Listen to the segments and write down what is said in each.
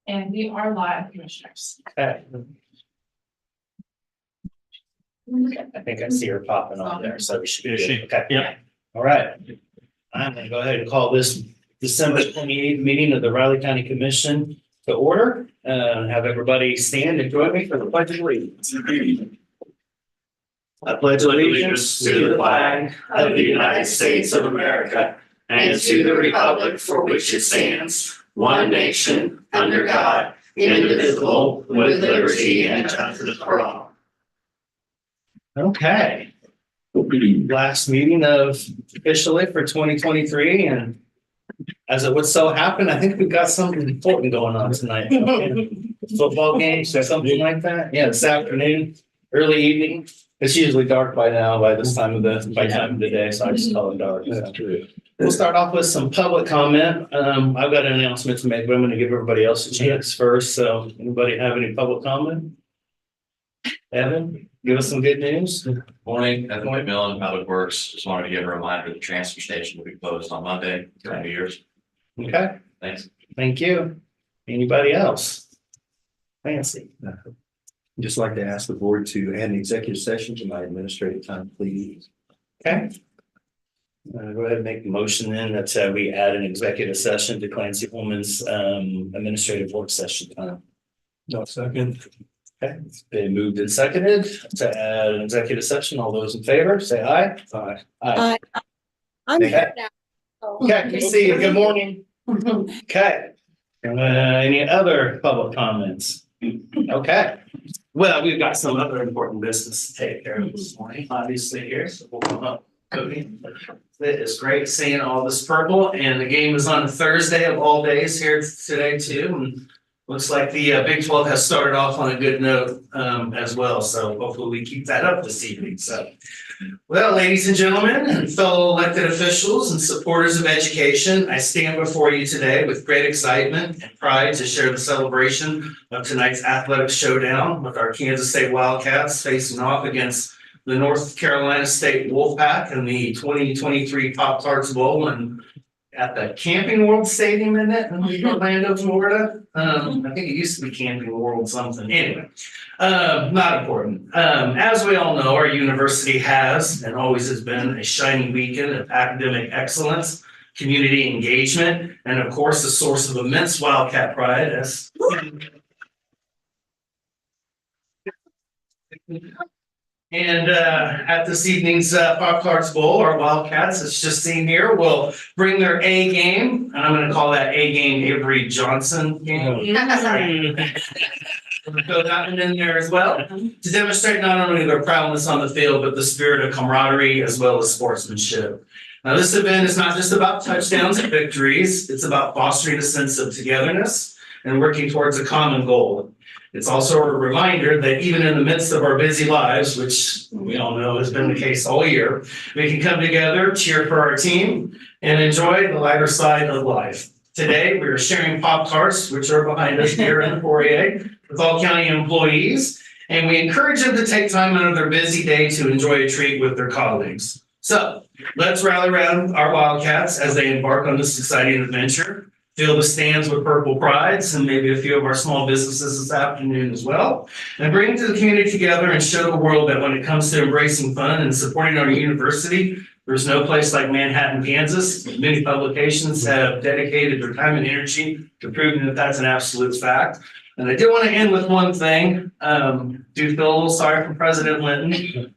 And we are live, commissioners. Okay. I think I see her popping on there, so we should be good. Okay. Yeah. All right. I'm gonna go ahead and call this December 28th meeting of the Riley County Commission to order. Have everybody stand and join me for the pledge of allegiance. I pledge allegiance to the flag of the United States of America and to the republic for which it stands, one nation, under God, indivisible, with liberty and justice for all. Okay. Last meeting of officially for 2023, and as it would so happen, I think we've got something important going on tonight. Football games or something like that. Yeah, this afternoon, early evening. It's usually dark by now, by this time of the day, so I just call it dark. That's true. We'll start off with some public comment. I've got an announcement to make, but I'm going to give everybody else a chance first. So anybody have any public comment? Evan, give us some good news. Morning, Evan McMillan, Public Works. Just wanted to give a reminder, the transfer station will be closed on Monday, for New Year's. Okay, Thanks. thank you. Anybody else? Fancy. Just like to ask the board to add an executive session to my administrative time, please. Okay. Go ahead and make the motion then that we add an executive session to Clancy Holman's administrative work session time. No second. Okay, it's been moved and seconded to add an executive session. All those in favor, say aye. Aye. Aye. I'm Okay. here now. So- Okay, good to see you. Good morning. Okay. Any other public comments? Okay. Well, we've got some other important business to take care of this morning, obviously here, so we'll come up. Cody. It is great seeing all this purple, and the game is on a Thursday of all days here today too. And looks like the Big 12 has started off on a good note as well, so hopefully we keep that up this evening. So, well, ladies and gentlemen, and fellow elected officials and supporters of education, I stand before you today with great excitement and pride to share the celebration of tonight's athletic showdown with our Kansas State Wildcats facing off against the North Carolina State Wolfpack in the 2023 Pop-Tarts Bowl and at the Camping World Stadium, isn't it, in Orlando, Florida? I think it used to be Camping World something. Anyway, not important. As we all know, our university has and always has been a shining beacon of academic excellence, community engagement, and of course, a source of immense Wildcat pride as and at this evening's Pop-Tarts Bowl, our Wildcats, it's just seen here, will bring their A game. And I'm going to call that A game Avery Johnson game. We'll throw that one in there as well to demonstrate not only their prowess on the field, but the spirit of camaraderie as well as sportsmanship. Now, this event is not just about touchdowns and victories. It's about fostering a sense of togetherness and working towards a common goal. It's also a reminder that even in the midst of our busy lives, which we all know has been the case all year, we can come together, cheer for our team, and enjoy the lighter side of life. Today, we are sharing Pop-Tarts, which are behind us here in the foyer, with all county employees, and we encourage them to take time out of their busy day to enjoy a treat with their colleagues. So let's rally around our Wildcats as they embark on this exciting adventure. Fill the stands with purple prides and maybe a few of our small businesses this afternoon as well. And bring the community together and show the world that when it comes to embracing fun and supporting our university, there's no place like Manhattan, Kansas. Many publications have dedicated their time and energy to proving that that's an absolute fact. And I do want to end with one thing. Do feel a little sorry for President Linton.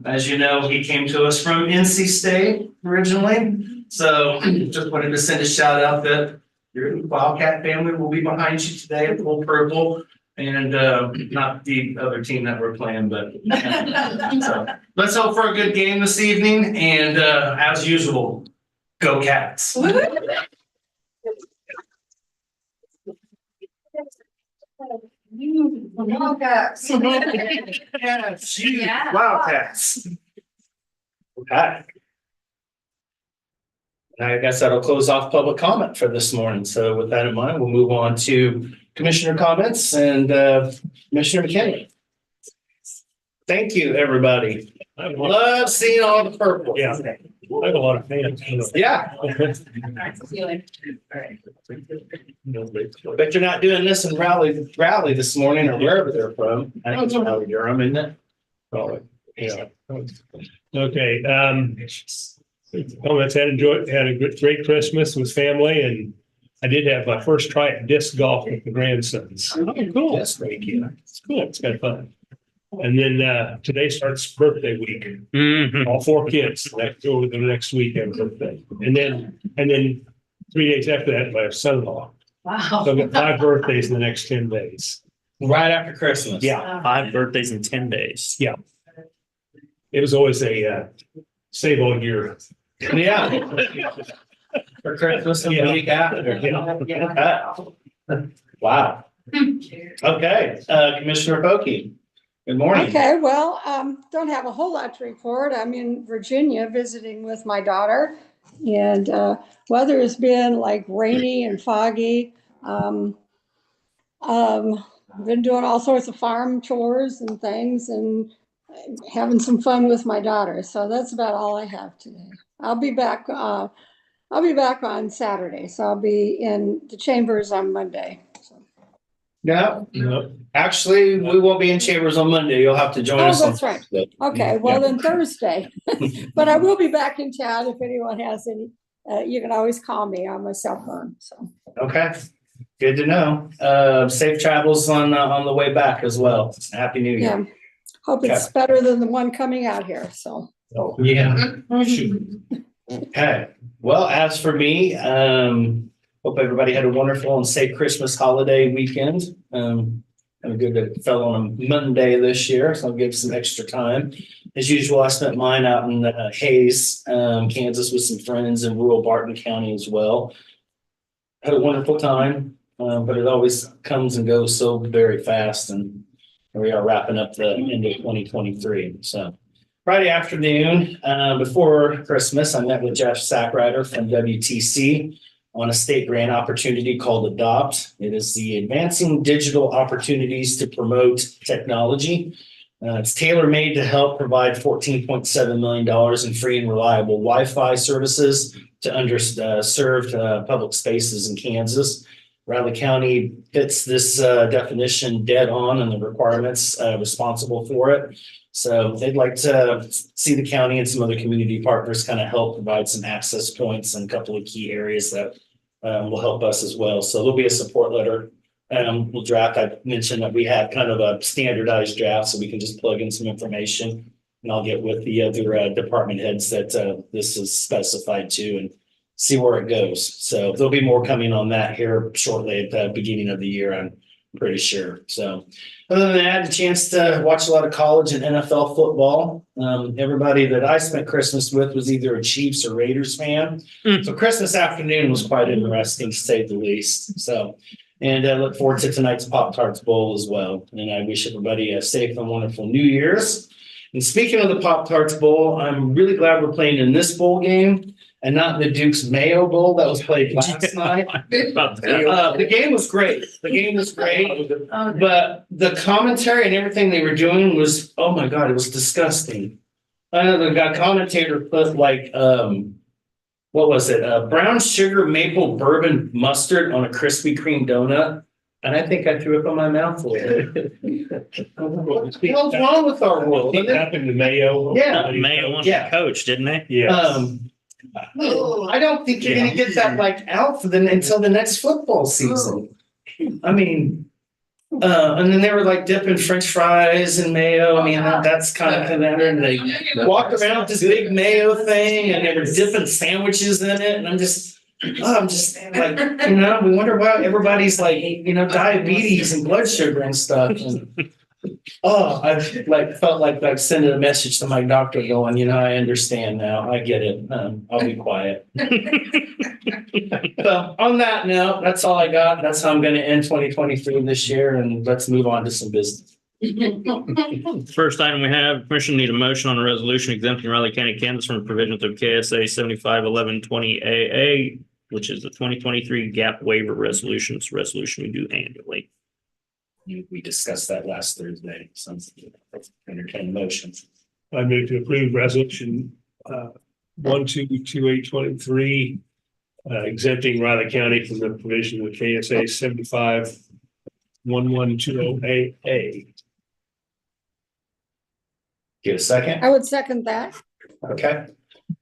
As you know, he came to us from NC State originally. So just wanted to send a shout out that your Wildcat family will be behind you today at Full Purple, and not the other team that we're playing, but so let's hope for a good game this evening. And as usual, go Cats. Wildcats. Yes, Yeah. Wildcats. Okay. I guess that'll close off public comment for this morning. So with that in mind, we'll move on to commissioner comments and Commissioner McKinney. Thank you, everybody. I love seeing all the purple. Yeah. I have a lot of fans. Yeah, but you're not doing this in Raleigh this morning or wherever they're from. I think it's probably Durham, isn't it? Probably, yeah. Okay, comments, had a great Christmas with family, and I did have my first try at disc golf with the grandsons. Oh, cool. That's great, kid. It's cool, it's kind of fun. And then today starts birthday week. Mhm. All four kids over the next week have a birthday. And then 3 days after that, my son-in-law. Wow. So I've got 5 birthdays in the next 10 days. Right after Christmas. Yeah, 5 birthdays in 10 days. it was always a save all year. Yeah. For Christmas and the week after. Wow. Okay, Commissioner Boki, good morning. Okay, well, don't have a whole lot to report. I'm in Virginia visiting with my daughter. And weather has been like rainy and foggy. Been doing all sorts of farm chores and things and having some fun with my daughter. So that's about all I have today. I'll be back on Saturday, so I'll be in the chambers on Monday. So. No, Yep. actually, we won't be in chambers on Monday. You'll have to join us. Oh, on that's right. Thursday. Okay, well then Thursday. But I will be back in town if anyone has any, you can always call me on my cell phone, so. Okay, good to know. Safe travels on the way back as well. Happy New Year. Yeah, hope it's better than the one coming out here, so. Yeah. Okay, well, as for me, hope everybody had a wonderful and safe Christmas holiday weekend. I'm good that it fell on a Monday this year, so I'll give some extra time. As usual, I spent mine out in Hayes, Kansas with some friends in rural Barton County as well. Had a wonderful time, but it always comes and goes so very fast, and here we are wrapping up the end of 2023. So Friday afternoon, before Christmas, I met with Jeff Sackrider from WTC on a state grant opportunity called Adopt. It is the Advancing Digital Opportunities to Promote Technology. It's tailor-made to help provide $14.7 million in free and reliable Wi-Fi services to underserved public spaces in Kansas. Raleigh County fits this definition dead on and the requirements responsible for it. So they'd like to see the county and some other community partners kind of help provide some access points in a couple of key areas that will help us as well. So there'll be a support letter we'll draft. I mentioned that we have kind of a standardized draft, so we can just plug in some information. And I'll get with the other department heads that this is specified to and see where it goes. So there'll be more coming on that here shortly at the beginning of the year, I'm pretty sure. So other than that, I had a chance to watch a lot of college and NFL football. Everybody that I spent Christmas with was either a Chiefs or Raiders fan. So Christmas afternoon was quite interesting, to say the least. So, and I look forward to tonight's Pop-Tarts Bowl as well. And I wish everybody a safe and wonderful New Year's. And speaking of the Pop-Tarts Bowl, I'm really glad we're playing in this bowl game and not in the Duke's Mayo Bowl that was played last night. The game was great. The game was great. But the commentary and everything they were doing was, oh my God, it was disgusting. The commentator put like, what was it? Brown sugar maple bourbon mustard on a Krispy Kreme donut. And I think I threw up on my mouth a little bit. What the hell's wrong with our world? It happened to Mayo. Yeah. Mayo won Yeah. the coach, didn't they? Yeah. I don't think you're gonna get that like out for until the next football season. I mean, and then they were like dipping French fries in mayo. I mean, that's kind of considered. And they walked around with this big mayo thing, and they were dipping sandwiches in it. And I'm just like, we wonder why everybody's like, diabetes and blood sugar and stuff. And, I like felt like sending a message to my doctor going, I understand now. I get it. I'll be quiet. So on that note, that's all I got. That's how I'm going to end 2023 this year. And let's move on to some business. First item we have, commission need a motion on a resolution exempting Raleigh County, Kansas from the provisions of KSA 751120 AA, which is the 2023 gap waiver resolution. It's a resolution we do annually. We discussed that last Thursday. Entertain motions. I move to approve resolution 1222823, exempting Riley County from the provision of KSA 751120AA. Get a second? I would second that. Okay.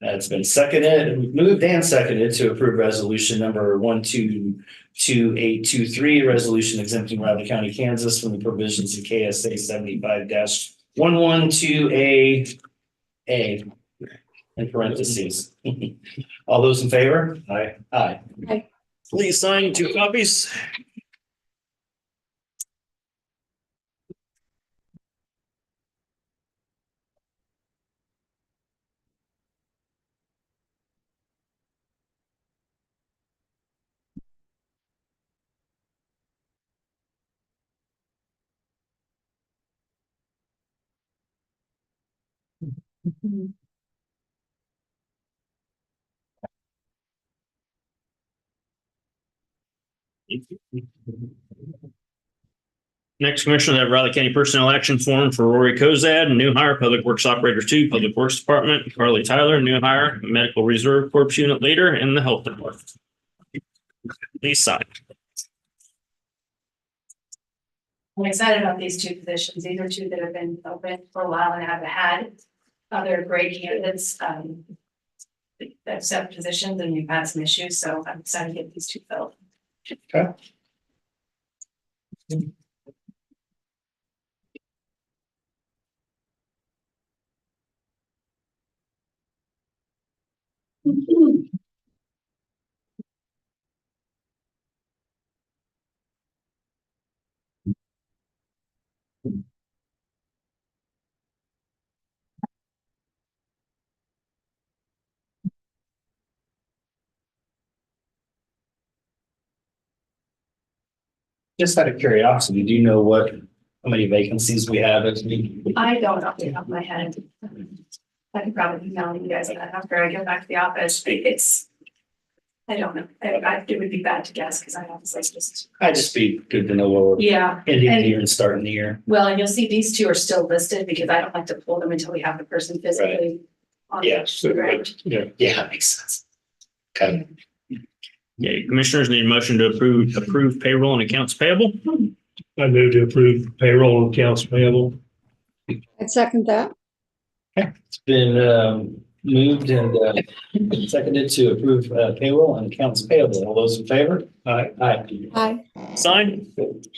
It's been seconded, moved and seconded to approve resolution number 1222823, resolution exempting Riley County, Kansas from the provisions of KSA 75-112A in parentheses. All those in favor? Aye. Aye. Please sign 2 copies. Next, Commissioner, that Riley County Personnel Action Form for Rory Kozad, new hire, Public Works Operator 2, Public Works Department, Carly Tyler, new hire, Medical Reserve Corps Unit Leader in the Health Department. Please sign. I'm excited about these 2 positions. These are 2 that have been open for a while and haven't had other great candidates, that accept positions, and we've had some issues, so I'm excited to get these 2 filled. Okay. Just out of curiosity, do you know how many vacancies we have as we? I don't off the top of my head. I could probably email you guys that after I get back to the office. I don't know. It would be bad to guess because I obviously just. I'd just be good to know what we're Yeah. ending the year and starting the year. Well, and you'll see these 2 are still listed because I don't like to pull them until we have the person physically on Yeah. the ground. Yeah. Yeah, that makes sense. Okay. Yeah, Commissioners need a motion to approve payroll and accounts payable. I move to approve payroll and accounts payable. I'd second that. It's been moved and seconded to approve payroll and accounts payable. All those in favor? Aye. Aye. Aye. Sign.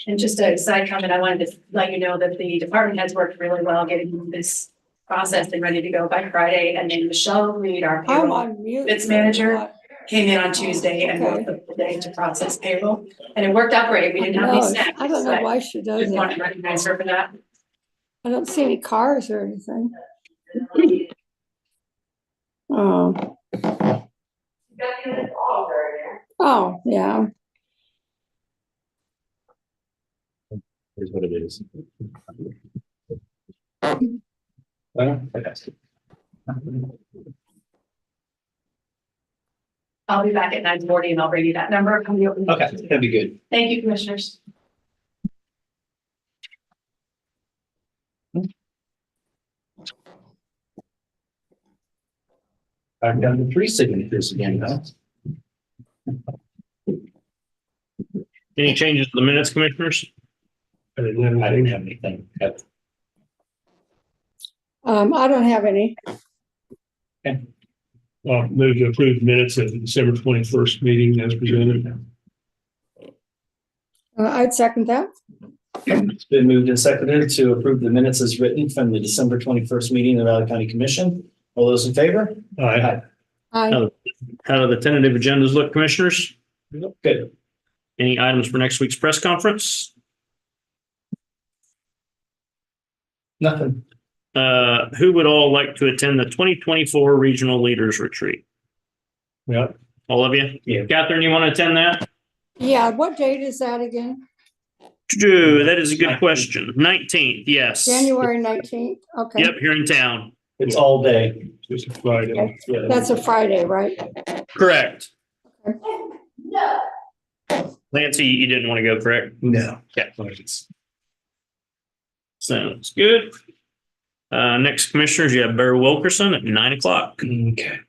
And just a side comment, I wanted to let you know that the department has worked really well getting this processed and ready to go by Friday. And then Michelle Reed, our I'm payroll on mute. It's manager. Came in on Tuesday and worked the day to process payroll. And it worked out great. We didn't have any snags. I don't know but why she does Just wanted that. to recognize her for that. I don't see any cars or anything. Oh. Oh, yeah. Here's what it is. Well, I'll be back at 9:40 and I'll bring you that number. okay, that'd be good. Thank you, commissioners. Back down to 3 signatures again, huh? Any changes to the minutes, Commissioners? I didn't I have didn't anything. have anything. Yep. I don't have any. Move to approve minutes of the December 21st meeting as presented. I'd second that. It's been moved and seconded to approve the minutes as written from the December 21st meeting of the Valley County Commission. All those in favor? Aye. Aye. How do the tentative agendas look, Commissioners? Good. Any items for next week's press conference? Nothing. Who would all like to attend the 2024 Regional Leaders Retreat? Yeah. All of you? Yeah. Catherine, you want to attend that? Yeah, what date is that again? That is a good question. 19th, yes. January 19th? Okay. Yep, here in town. It's all day. Just a Friday. Okay. That's a Friday, right? Correct. Nancy, you didn't want to go, correct? No. Yeah. Sounds good. Next, Commissioners, you have Barry Wilkerson at 9 o'clock. Okay.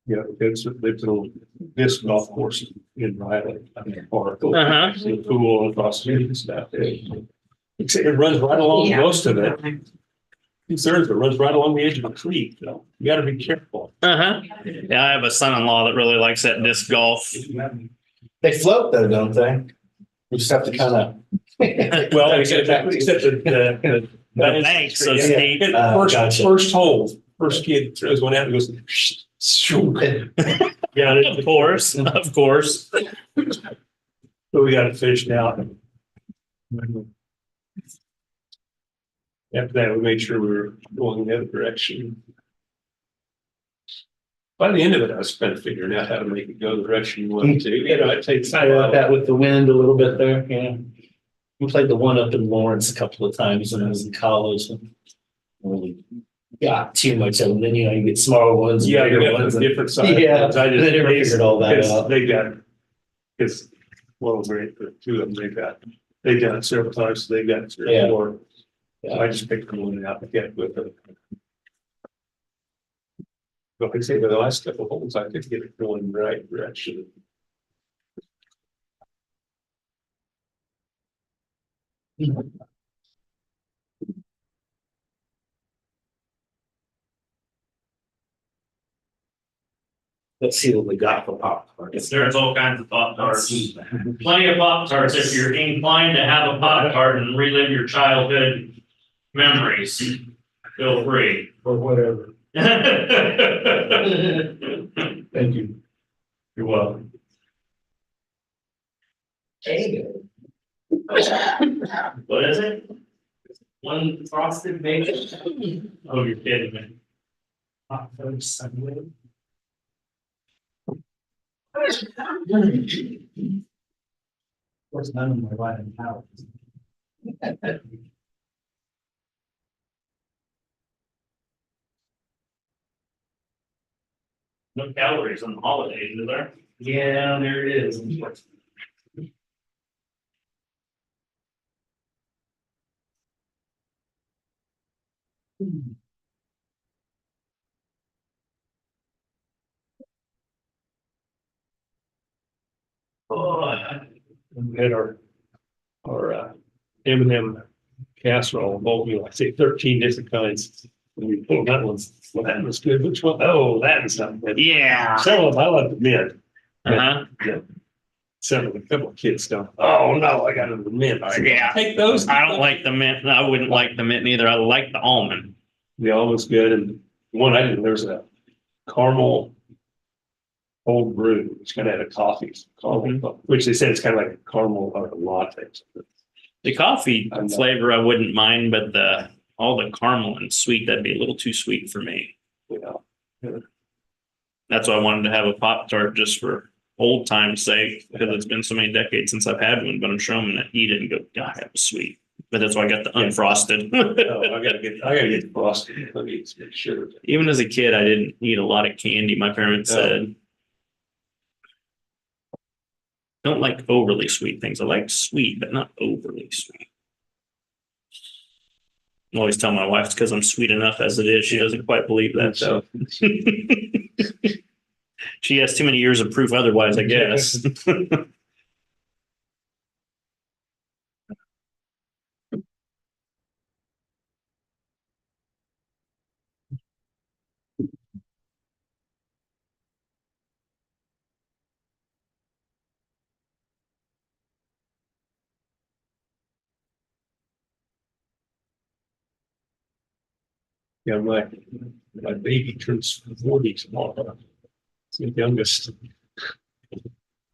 Yeah, it's a little disc golf course in Riley, I mean, park. Uh-huh. The pool across the street and stuff. It runs right along most of it. Concerns, it runs right along the edge of a creek, though. You gotta be careful. Uh-huh. Yeah, I have a son-in-law that really likes that disc golf. They float though, don't they? We just have to kind of. Well, except the banks, so steep. First hole, first kid throws one out and goes. Yeah, Of course, of course. So we got it fished out. After that, we made sure we were going the other direction. By the end of it, I was kind of figuring out how to make it go the direction you wanted to. You know, it takes. I like that with the wind a little bit there, yeah. We played the one up in Lawrence a couple of times when I was in college. And really got too much of them, then you get smaller ones. And Yeah, bigger they ones got and- different sizes. Yeah, I just they never figured all that out. They got, because, well, great, the two of them, they've done it several times, so they got three Yeah. or four. Yeah. I just picked one out and kept with it. But like I say, for the last couple of holes, I could get it going in the right direction. Let's see what we got for popcorn. There's all kinds of Pop-Tarts. Plenty of Pop-Tarts if you're inclined to have a Pop-Tart and relive your childhood memories. Feel free. Or whatever. Thank Thank you. You're welcome. What is it? One frosted bacon? Oh, you're kidding me. Of course, none of them are right in house. No calories on the holidays, is there? Yeah, there it is. Oh, we had our M&M casserole, I say 13 different kinds. And we pulled that one, well, that was good. Which one? Oh, that was not good. Yeah. Several of them, I love the mint. Uh-huh. A couple of kids don't. Oh, no, I got the mint. Yeah. Take those. I don't like the mint. I wouldn't like the mint either. I like the almond. The almond's good. And one I did, there's a caramel cold brew. It's kind of had a coffee, caramel, which they said it's kind of like a caramel or a latte. The coffee I'm not- flavor I wouldn't mind, but all the caramel and sweet, that'd be a little too sweet for me. You know, That's why I wanted to have a Pop-Tart just for old time's sake, because it's been so many decades since I've had one, but I'm sure I'm gonna eat it and go, God, that was sweet. But that's why I got the unfrosted. oh, I gotta get the frosting. Let me make sure. Even as a kid, I didn't eat a lot of candy. My parents said, don't like overly sweet things. I like sweet, but not overly sweet. I always tell my wife it's because I'm sweet enough as it is. She doesn't quite believe that though. She has too many years of proof otherwise, I guess. Yeah, my baby turns 40 tomorrow. It's the youngest.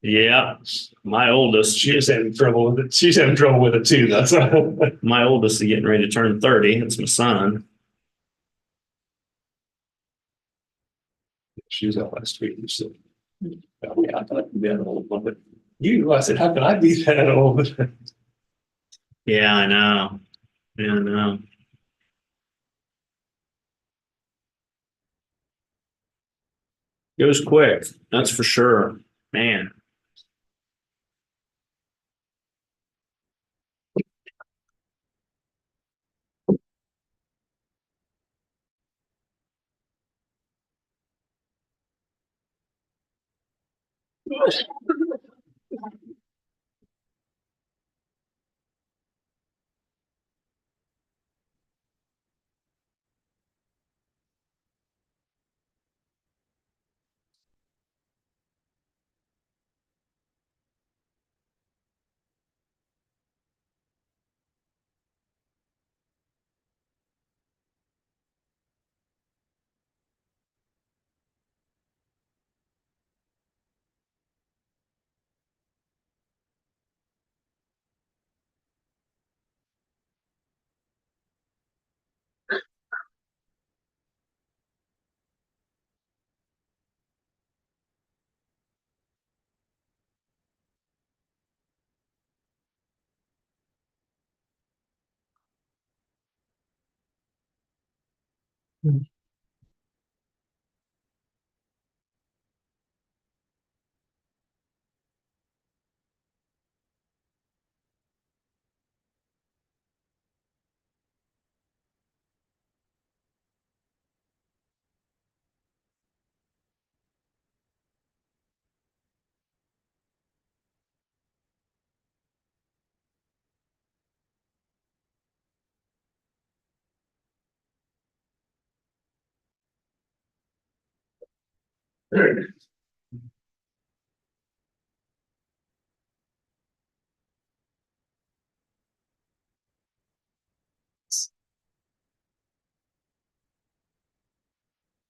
Yeah, my oldest, She's having trouble with it. She's having trouble with it too. That's all. my oldest is getting ready to turn 30. It's my son. She was out last week. She said, "Oh, yeah, I'd like to be that old one." But I said, how can I be that old? Yeah, I know. Yeah, I know. It was quick, that's for sure. Man.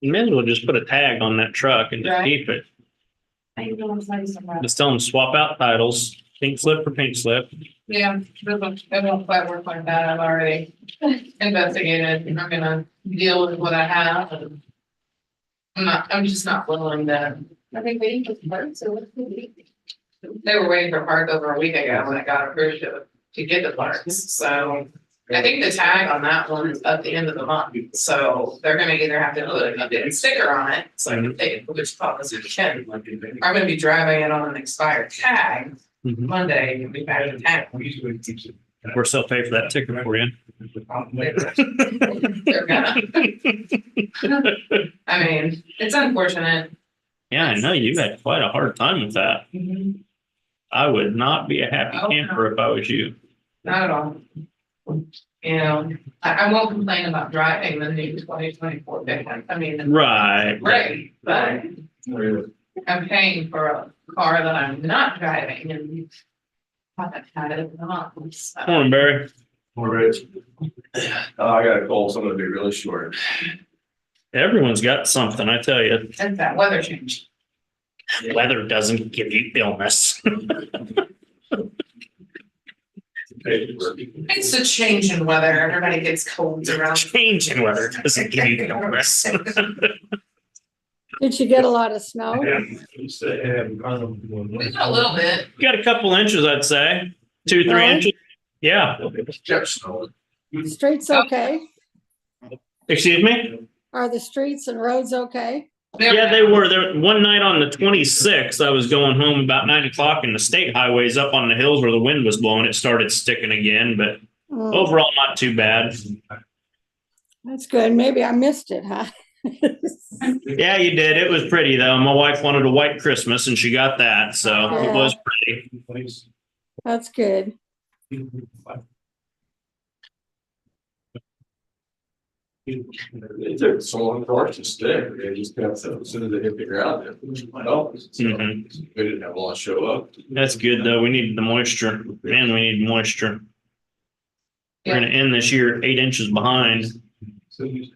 You may as well just put a tag on that truck and just Right. keep it. I can go and tell you something. Just tell them swap out titles, pink slip for pink slip. Yeah, it won't quite work like that. I've already investigated. I'm gonna deal with what I have. And I'm just not willing to. Are they waiting for the parts or what's the wait? They were waiting for parts over a week ago when I got approved to get the parts. So I think the tag on that one is at the end of the month. So they're gonna either have to put a sticker on it, so I can take it, which policy can. I'm gonna be driving it on an expired tag Mhm. Monday and be back in town. We're still pay for that ticket for you. They're gonna. I mean, it's unfortunate. Yeah, I know you've had quite a hard time with that. I would not be a happy Oh, no. camper if I was you. Not at all. You know, I won't complain about driving the new 2024 pickup. I mean, Right. great, but I'm paying for a car that I'm not driving and haven't had it in months. So. Morning, Barry. More rich. I got a cold, so I'm gonna be really short. Everyone's got something, I tell you. It's that weather change. Weather doesn't give you illness. It's a change in weather. Everybody gets colds around. Change in weather doesn't give you illness. Did you get a lot of snow? We got a little bit. Got a couple inches, I'd say. 2, 3 Really? inches. Yeah. Streets okay? Excuse me? Are the streets and roads okay? Yeah, they were there. One night on the 26th, I was going home about 9 o'clock and the state highways up on the hills where the wind was blowing, it started sticking again, but Mm, overall not too bad. That's good. Maybe I missed it, huh? Yeah, you did. It was pretty though. My wife wanted a white Christmas and she got that, so Yeah. it was pretty. That's good. It took so long for us to stick, they just got so, as soon as they hit the ground, it went up. So Mhm. we didn't have a lot show up. That's good though. We needed the moisture. Man, we need moisture. We're gonna end this year 8 inches behind. It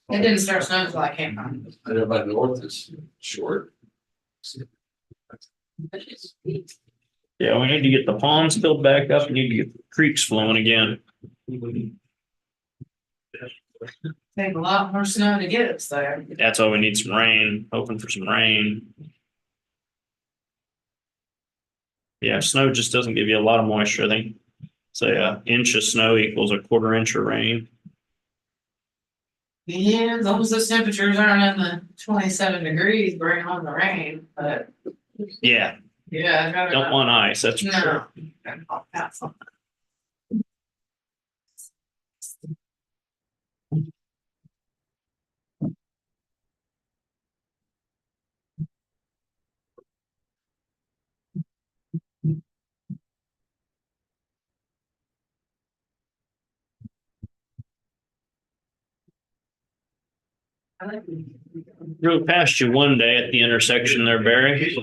didn't start snowing until I came home. I know by north is short. Yeah, we need to get the ponds filled back up. We need to get the creeks flowing again. Take a lot more snow to get us there. That's why we need some rain, hoping for some rain. Yeah, snow just doesn't give you a lot of moisture. I think say an inch of snow equals a quarter inch of rain. Yeah, as long as those temperatures aren't in the 27 degrees, bring on the rain, but Yeah, yeah, I'd rather don't not. want ice, that's for sure. No. I'll pass on. Drove past you one day at the intersection there, Barry.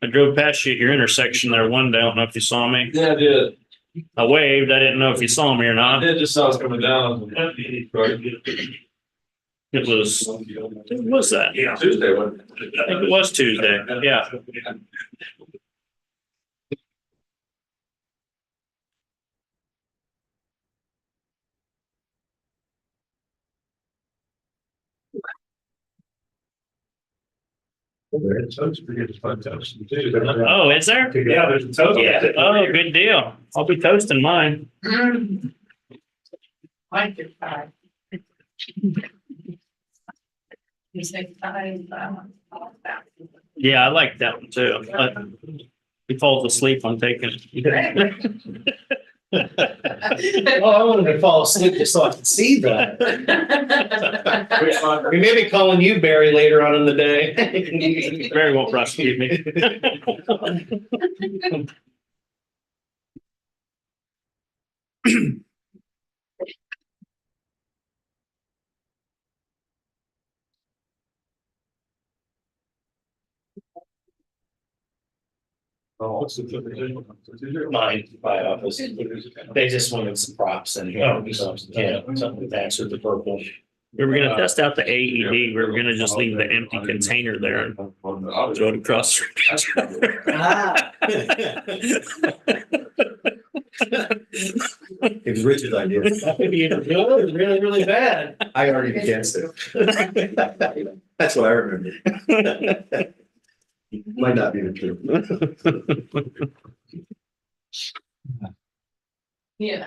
I drove past you at your intersection there one day. I don't know if you saw me. Yeah, I did. I waved. I didn't know if you saw me or I not. did just saw I was coming down. It was that? Yeah. Tuesday, wasn't it? I think it was Tuesday. Yeah. Oh, is there? Yeah, there's a toast. Yeah. Oh, good deal. I'll be toasting mine. Like your pie. You say pie, Yeah, I like that one too. But he falls asleep, I'm taking it. Oh, I wanted to fall asleep just so I could see that. We may be calling you Barry later on in the day. Barry won't prosecute me. My office. They just wanted some props in here. So, yeah, something with that with the purple. We were gonna test out the AED. We were gonna just leave the empty container there and throw it across. Ah. It was Richard's idea. It was really, really bad. I argued against it. That's what I remember. Might not be the truth. Yeah.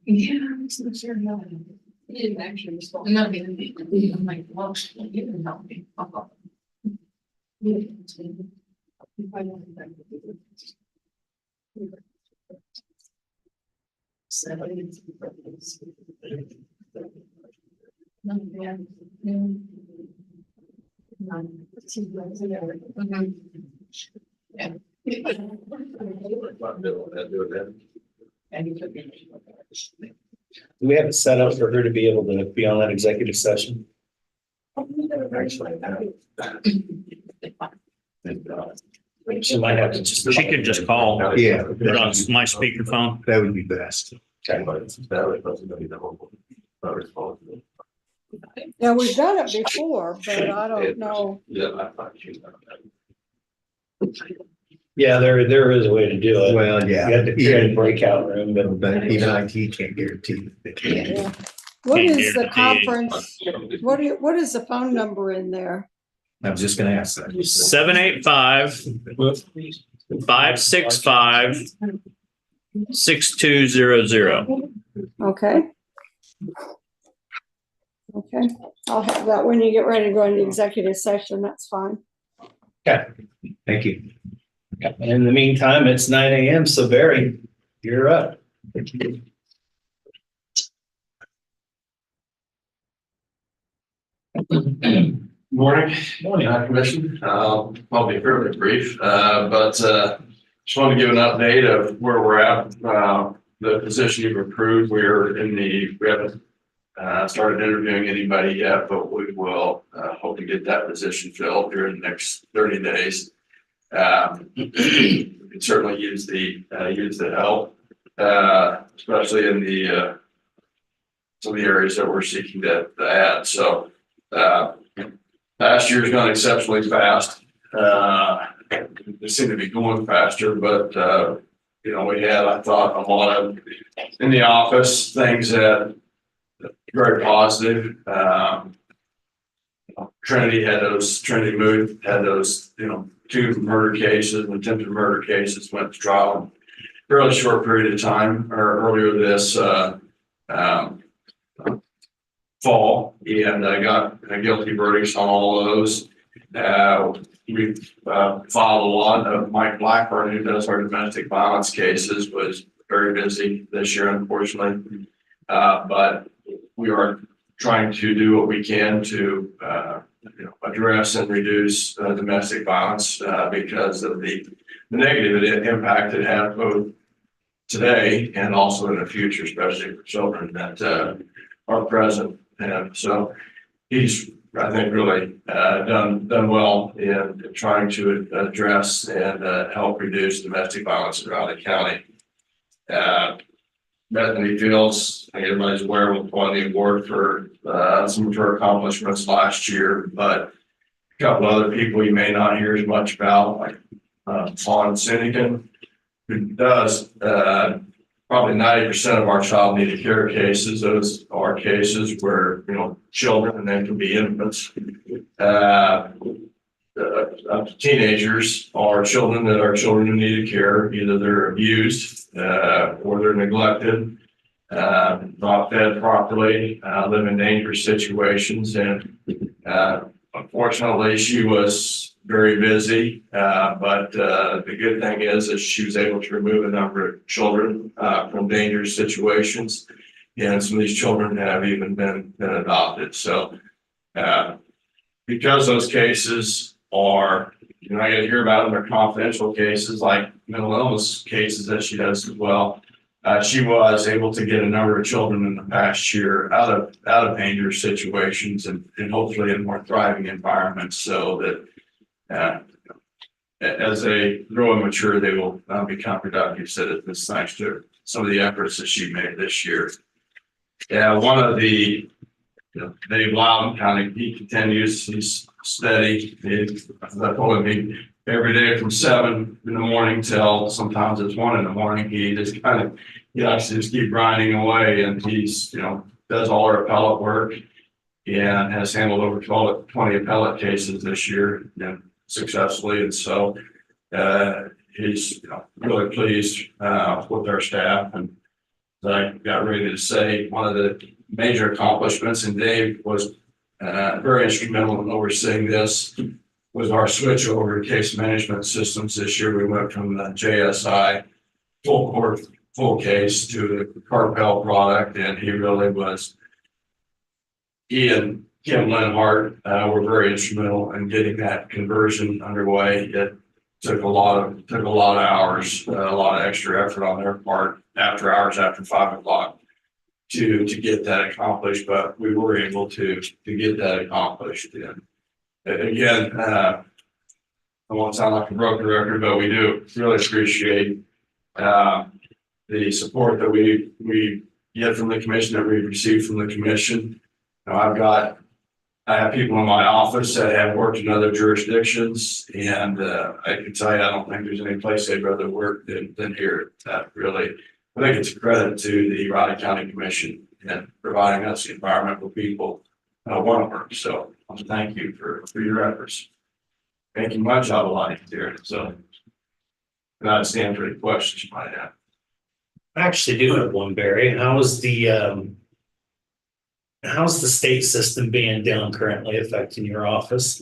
Yeah, I'm sure no. He didn't actually respond. No, he didn't. I'm like, well, he didn't help me. Do we have it set up for her to be able to be on that executive session? She might have to just. She could just call. Yeah. Put it on my speakerphone. That would be best. Okay. Yeah, we've done it before, but I don't know. Yeah, I thought she. Yeah, there is a way to do it. Well, yeah. You have to create a breakout room, But even IT can't guarantee that they can. Yeah. What is the Can't conference? What is the phone number in there? I was just gonna ask that. 785-565-6200. Okay. Okay, I'll have that when you get ready to go into executive session, that's fine. Okay. Thank you. In the meantime, it's 9 a.m. So Barry, you're up. Morning. Commission. I'll be fairly brief, but just want to give an update of where we're at. The position you've approved, we haven't started interviewing anybody yet, but we will hope to get that position filled during the next 30 days. We can certainly use the help, especially in the some of the areas that we're seeking to add. So last year's gone exceptionally fast, they seem to be going faster, but, you know, we had, I thought, a lot of, in the office, things that very positive. Trinity Mood had those, you know, 2 murder cases, attempted murder cases, went to trial in a fairly short period of time, or earlier this, fall, and I got a guilty verdicts on all of those. We filed a lot of Mike Blackburn, who does our domestic violence cases, was very busy this year, unfortunately. But we are trying to do what we can to you know, address and reduce domestic violence because of the negative impact it has both today and also in the future, especially for children that are present. And so he's, I think, really done well in trying to address and help reduce domestic violence in Raleigh County. Bethany Fields, I think everybody's aware, won the award for some of her accomplishments last year, but a couple other people you may not hear as much about, like Fawn Sinegan, who does probably 90% of our child needed care cases. Those are cases where, you know, children, and they can be infants, teenagers, are children that are children who needed care. Either they're abused or they're neglected, not fed properly, live in dangerous situations. And unfortunately, she was very busy, but the good thing is that she was able to remove a number of children from dangerous situations, and some of these children have even been adopted. So because those cases are, you're not going to hear about them, they're confidential cases, like mental illness cases that she does as well. She was able to get a number of children in the past year out of dangerous situations and hopefully in more thriving environments, so that as they grow and mature, they will become productive citizens, thanks to some of the efforts that she made this year. Yeah, one of the, Dave Loudon he continues, he's steady. As I told him, every day from 7 in the morning till sometimes it's 1 in the morning, he just he likes to just keep grinding away, and he's, does all our appellate work and has handled over 20 appellate cases this year, successfully. And so he's really pleased with our staff. And as I got ready to say, one of the major accomplishments, and Dave was very instrumental in overseeing this, was our switch over to case management systems this year. We went from the JSI full case to the Carpel product, and he and Kim Lenhart were very instrumental in getting that conversion underway. It took a lot of hours, a lot of extra effort on their part after 5 o'clock to get that accomplished, but we were able to get that accomplished. And again, I won't sound like a broken record, but we do really appreciate the support that we get from the commission, that we receive from the commission. I have people in my office that have worked in other jurisdictions, and I can tell you, I don't think there's any place they'd rather work than here. Really, I think it's a credit to the Raleigh County Commission and providing us the environment where people want to work. So I want to thank you for your efforts, making my job a lot easier. So, and I stand for any questions you might have. I actually do have one, Barry. How's the state system being down currently affecting your office?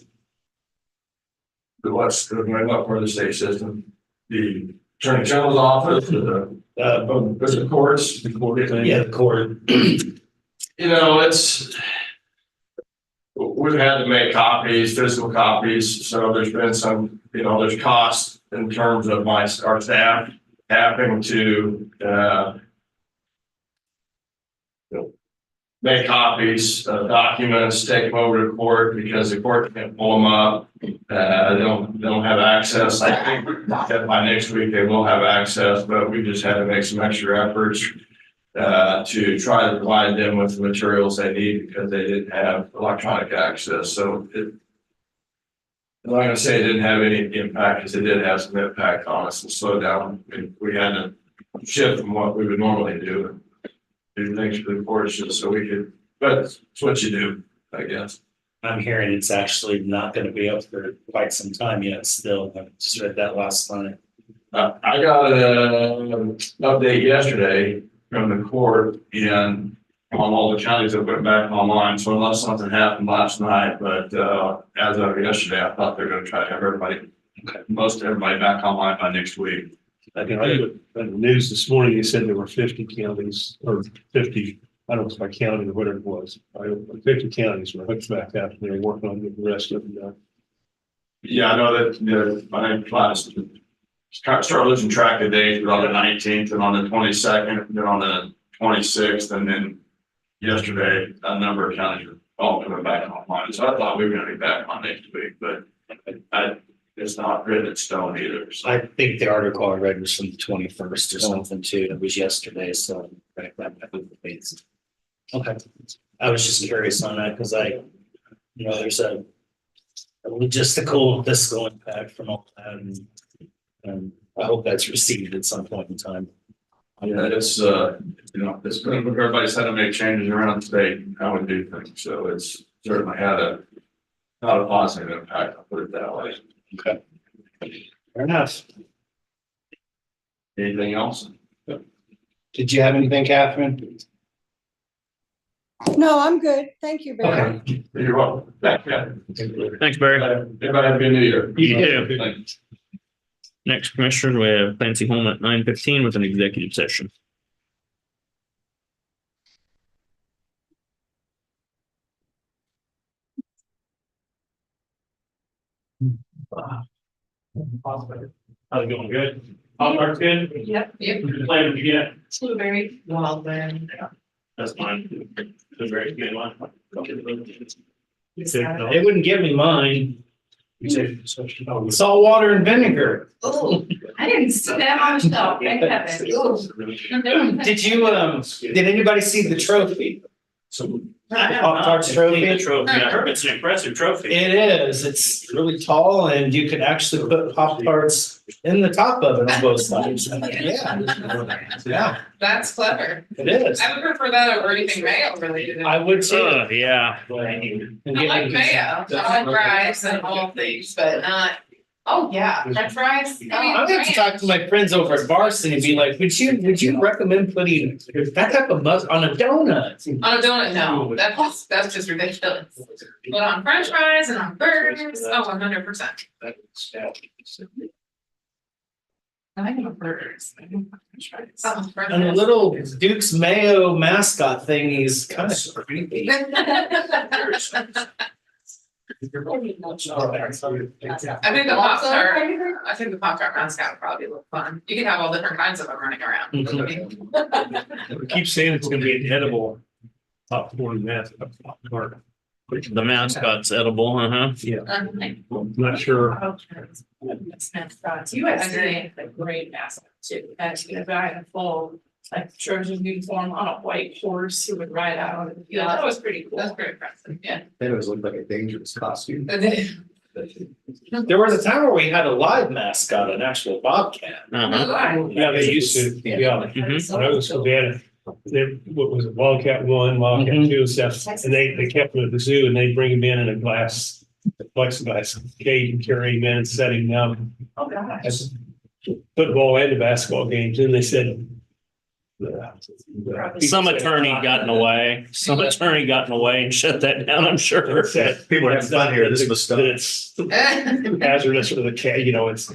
What part of the state system? The Attorney General's office, the courts? Yeah, the court. We've had to make copies, physical copies, so there's been some, there's costs in terms of our staff having to make copies of documents, take them over to court because the court can't pull them up. They don't have access. I think that by next week they will have access, but we just had to make some extra efforts to try to provide them with the materials they need because they didn't have electronic access. So I'm not gonna say it didn't have any impact, because it did have some impact on us and slow down. We had to shift from what we would normally do. Do things for the course just so we could, but it's what you do, I guess. I'm hearing it's actually not gonna be up for quite some time yet still. I just read that last night. I got an update yesterday from the court and on all the counties that went back online, so unless something happened last night, but as of yesterday, I thought they're gonna try to have everybody, most everybody back online by next week. I think I read the news this morning, they said there were 50 counties or 50, I don't know if it's by county or whatever it was. 50 counties were hooked back up and they're working on getting the rest of them done. Yeah, I know that my name class start losing track of days, but on the 19th and on the 22nd, then on the 26th, and then yesterday, a number of counties are all coming back online. So I thought we were gonna be back on next week, but it's not written in stone either. So I think the article I read was from the 21st or something too. It was yesterday, so. Okay. I was just curious on that because there's a logistical fiscal impact from all that, and I hope that's received at some point in time. yeah, it's it's everybody's had to make changes around the state and how we do things. So it's certainly had not a positive impact, I'll put it that way. Okay. Fair enough. Anything else? Did you have anything, Catherine? No, I'm good. Thank you, Barry. Okay. You're welcome. Thanks, Barry. Everybody have a good New Year. You too. Thanks. Next, Commissioner, we have Clancy Holm at 9:15 with an executive session. How's it going? Good? All parts good? Yep. Yep. Plan to get? Blueberry, wild berry. That's mine. The very good one. They wouldn't give me mine. Salt water and vinegar. Oh, I didn't see that on the shelf. Thank heaven. Did anybody see the trophy? Pop-Tarts trophy? I heard it's an impressive trophy. It is. It's really tall and you could actually put Pop-Tarts in the top of it on both sides. Yeah, That's clever. it is. I would prefer that over anything mayo related. I would too. Yeah. I like mayo, I like fries and all things, but not, oh yeah, French fries. I'm gonna have to talk to my friends over at Varsity and be like, would you recommend putting that type of mustard on a donut? On a donut, no, that's just ridiculous. But on French fries and on burgers, oh, 100%. I have burgers. I don't have French fries. Oh, French And the fries. little Duke's Mayo mascot thing is kind of creepy. I think the Pop-Tart mascot would probably look fun. You could have all different kinds of them running around. We keep saying it's gonna be an edible popcorn mask. Popcorn. The mascot's edible, Yeah, I'm not sure. USDA had a great mascot too. Actually, a guy in a full like Trojan uniform on a white horse who would ride out on the field. That was pretty cool. That's pretty impressive, yeah. It always looked like a dangerous costume. There was a time where we had a live mascot, an actual bobcat. Yeah, they used to, yeah. Mhm. When I was so bad, what was it, Wildcat 1, Wildcat 2 and stuff, and they kept them at the zoo and they'd bring him in a plexiglass cage and carry him in and set him down Oh, gosh. at football and the basketball games, and they said. Some attorney got in the way. Some attorney got in the way and shut that down, I'm sure. People are having fun here. This was That stuff. it's hazardous for the cat, it's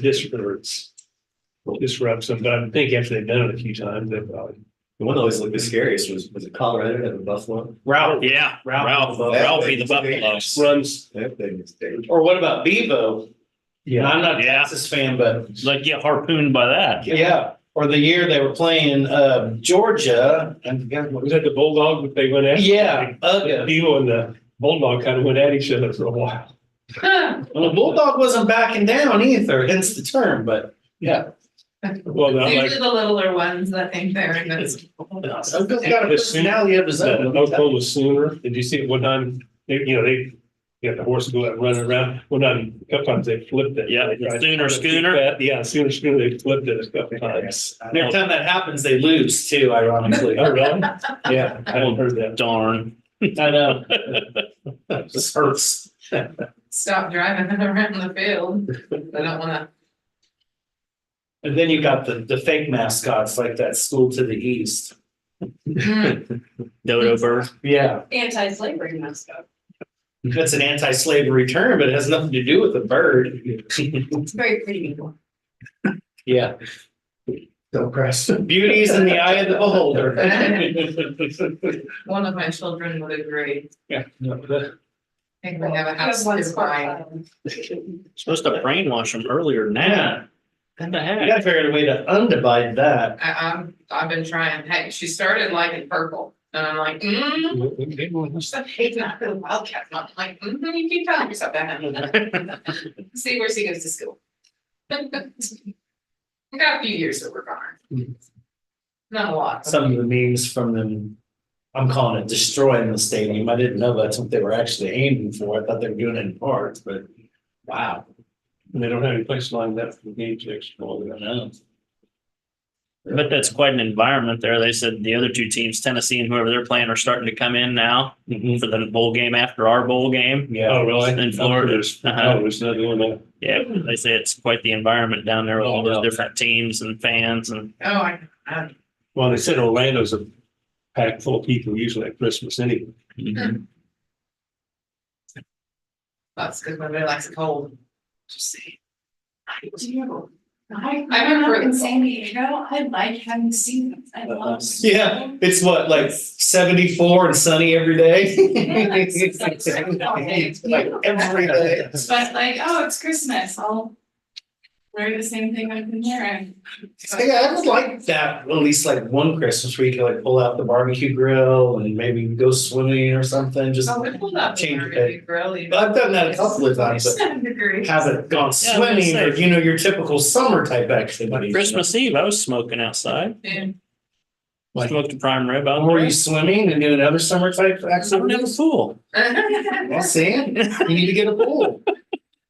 disrupts them, but I think after they've done it a few times, they probably. The one that always looked the scariest was it Colorado had a buffalo? Ralph. Yeah, Ralphie the buffalo. Runs. That thing is dangerous. Or what about Bevo? Yeah. I'm not a Yeah. Texas fan, but Like get harpooned by that. yeah. Or the year they were playing Georgia and Was that the Bulldog that they went after? yeah, Uga. Beagle and the Bulldog kind of went at each other for a while. Well, the Bulldog wasn't backing down either, hence the term, but yeah. Well, not like Usually the littler ones, I think they're invincible. Uga's got a personality of his the own. Oklahoma Sooner. Did you see it one time? They You got the horse go out running around. Well, not, a couple times they flipped it. Yeah, They tried to Sooner keep Schooner. that. Yeah, Sooner Schooner, they flipped it a couple times. And every time that happens, they lose too, ironically. Oh, really? Yeah, I hadn't heard that. Darn. I know. This hurts. Stop driving around the field. I don't wanna. And then you got the fake mascots like that school to the east. Dodo bird. Yeah, Anti-slavery mascot. that's an anti-slavery term, but it has nothing to do with the bird. It's very pretty. Yeah, Don't press. beauty is in the eye of the beholder. One of my children would agree. Yeah. I think we have a house. One to buy. Supposed to brainwash them earlier than that. What the I heck? gotta figure out a way to undivide that. I've been trying, hey, she started liking purple, and I'm like, stop hating that little wildcat, I'm like, you keep telling yourself that. See where she goes to school. We got a few years to work on her. Not a lot. Some of the memes from them, I'm calling it destroying the stadium. I didn't know that's what they were actually aiming for. I thought they were doing it in parts, but wow. And they don't have any place lined up for the games next fall. I know. But that's quite an environment there. They said the other two teams, Tennessee and whoever they're playing, are starting to come in now for the bowl game after our bowl game. Yeah. Oh, really? In Florida. There's another one. Yeah, they say it's quite the environment down there with all those different teams and fans and. Oh, I, Well, they said Orlando's a pack full of people usually at Christmas anyway. that's good, but nobody likes it cold. Just saying. I do. I I grew remember up in the- San Diego. I like having seasons. I love. Yeah, it's what, like 74 and sunny every day? It's Like every day. But like, oh, it's Christmas. I'll wear the same thing I've been wearing. Yeah, I would like that, at least like one Christmas where you can like pull out the barbecue grill and maybe go swimming or something, just. Oh, we pulled up the Change barbecue grill. even- I've done that a couple of times, but 7 degrees. haven't gone Yeah, I was swimming gonna or, say. you know, your typical summer type activity. Christmas Eve, I was smoking outside. Yeah. Like- Smoked a prime rib out Were there. you swimming and doing other summer type I don't have a activities? pool. Well, see, you need to get a pool.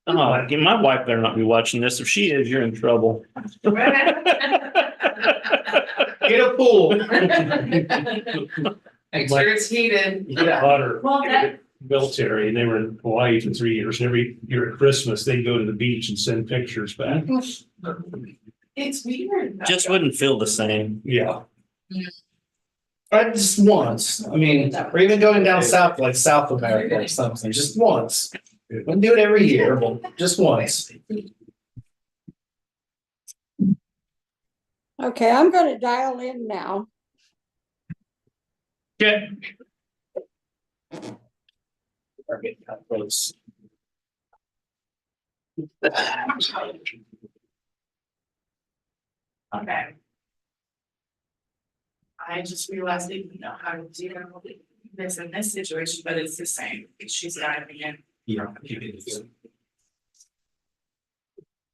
Oh, my wife better not be watching this. If she is, you're in trouble. Get a pool. Make sure it's heated. Yeah. Daughter, Well, that- military, and they were in Hawaii for 3 years. Every year at Christmas, they'd go to the beach and send pictures back. It's weird. Just wouldn't feel the same. Yeah. Just once, I mean, or even going down south, like South America or something, just once. Wouldn't do it every year, but just once. Okay, I'm gonna dial in now. Okay. Okay. I just realized I didn't know how to deal with this in this situation, but it's the same. She's diving in. Yeah.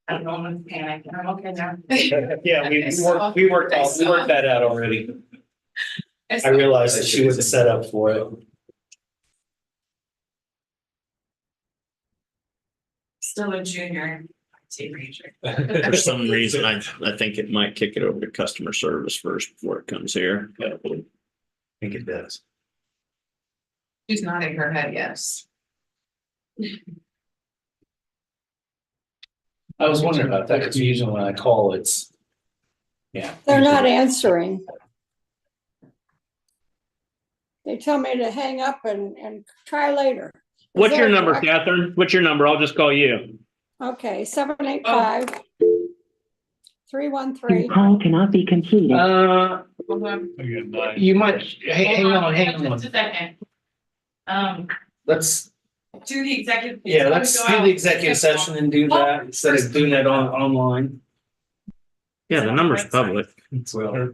I don't want to panic. I'm okay now. Yeah, we worked that out already. I realized that she wasn't set up for it. Still a junior IT ranger. For some reason, I think it might kick it over to customer service first before it comes here. I think it does. She's nodding her head, yes. I was wondering about that, because usually when I call, it's. Yeah. They're not answering. They tell me to hang up and try later. What's your that number, correct? Catherine? What's your number? I'll just call you. Okay, 785-313. Call cannot be completed. Hold on. You might, hang on. Just a second. Let's, Do the executive. yeah, let's do the executive session and do that instead of doing it online. Yeah, the number's public. Well,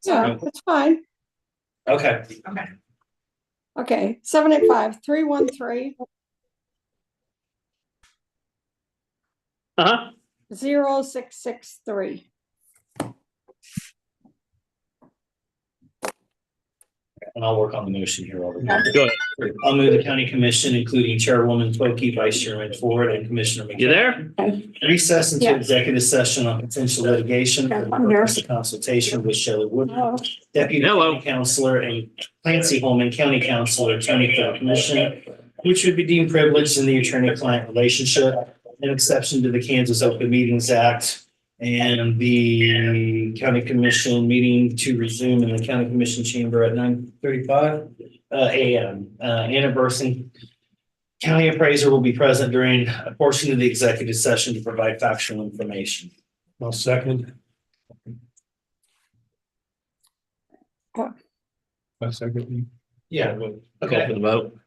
Yeah, that's fine. okay. Okay, 785-313. Uh-huh. 0663. And I'll work on the motion here. Over. Go ahead. I'll move the county commission, including Chairwoman Twokey, Vice Chairman Ford, and Commissioner You McKay. there? Recess into Yeah. executive session on potential litigation for the I'm here. purpose of consultation with Shelley Wood, Oh. Deputy Hello. County Counselor, and Clancy Holman, County Counselor, Attorney for the Commission, which would be deemed privileged in the attorney-client relationship, an exception to the Kansas Open Meetings Act, and the county commission meeting to resume in the county commission chamber at 9:35 a.m. Anna Bursing, county appraiser, will be present during a portion of the executive session to provide factual information. I'll second. I second. Yeah. Call for the vote.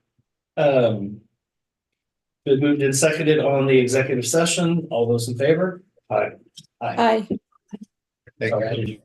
Been moved and seconded on the executive session. All those in favor? Aye. Aye. Sorry.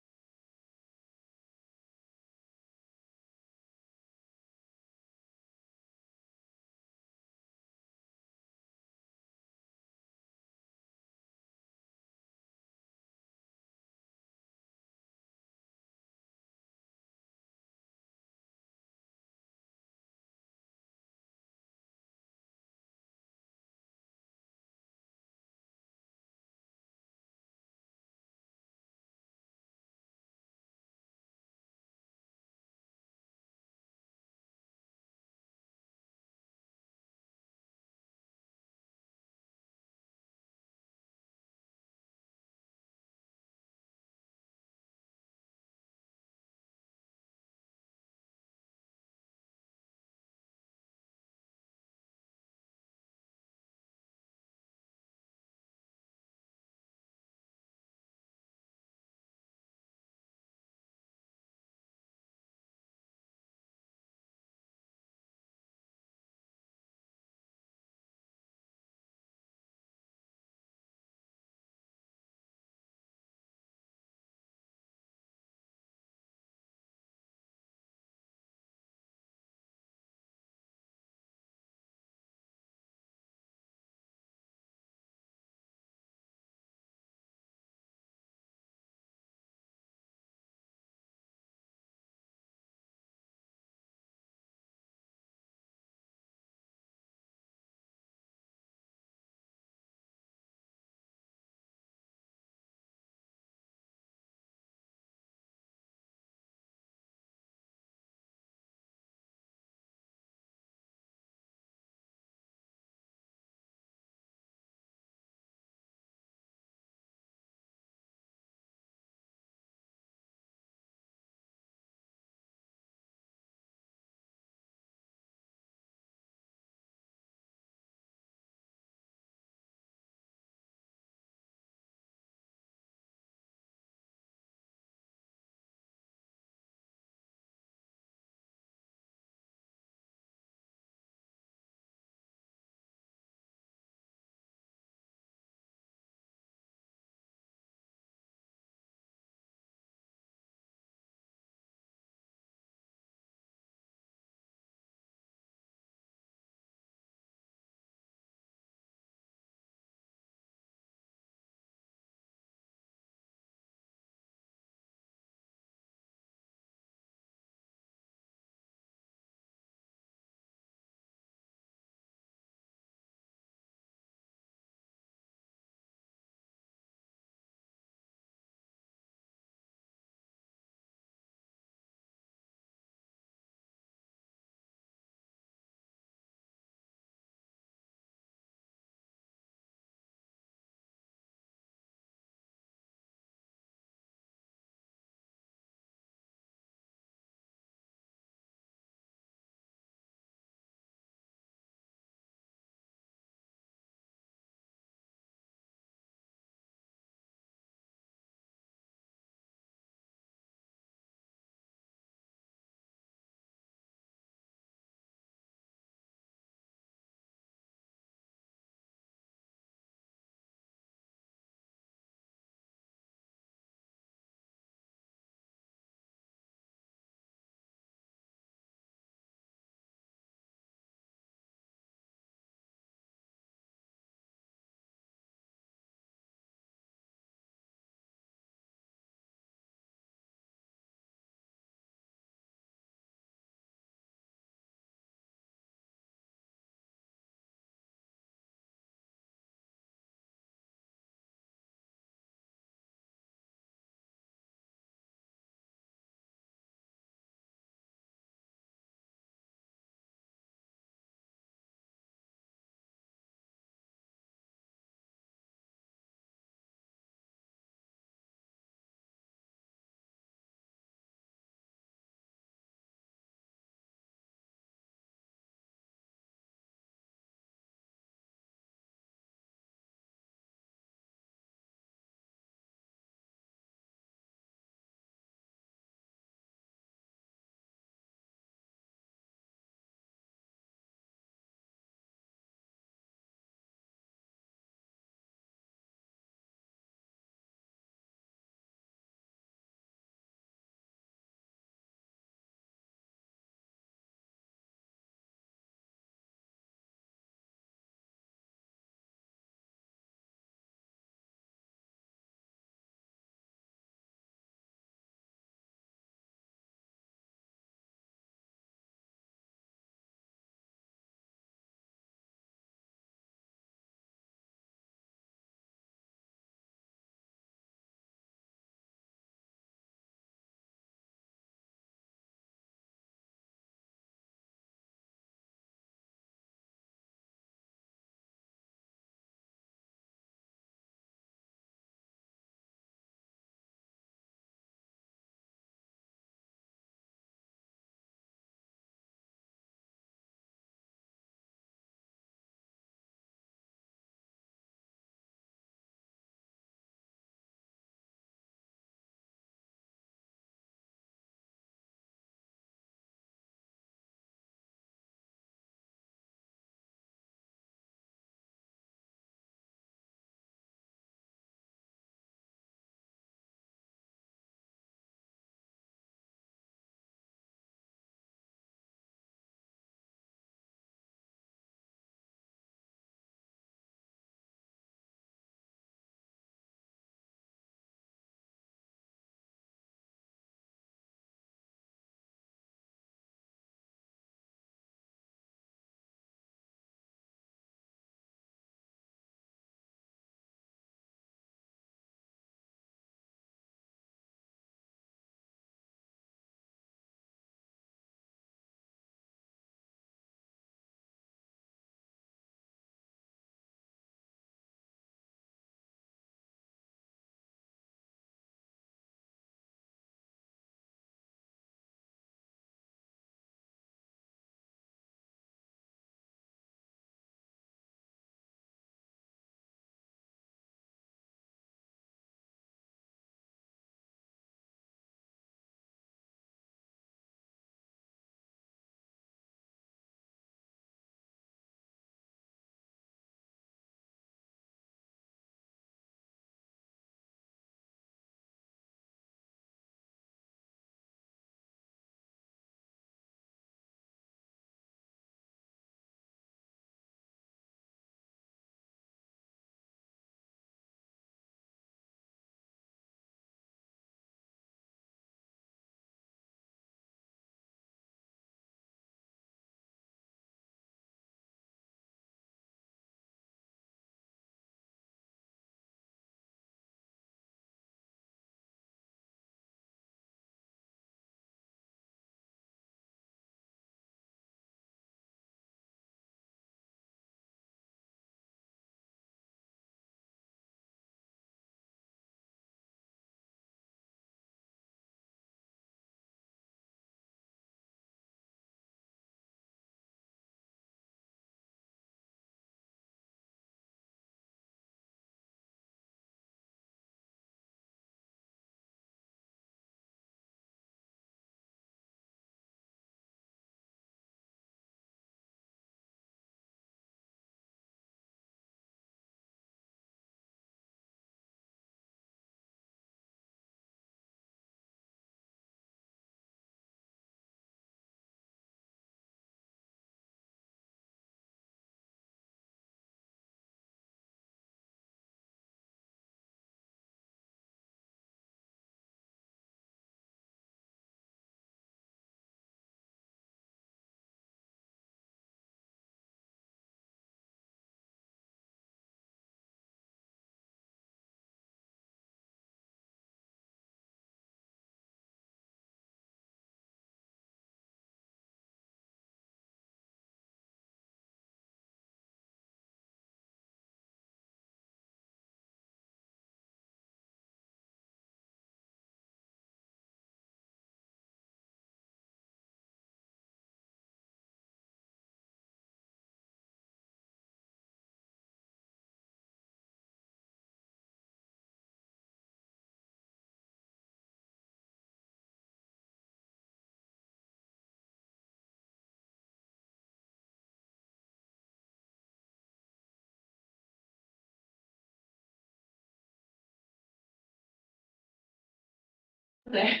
There.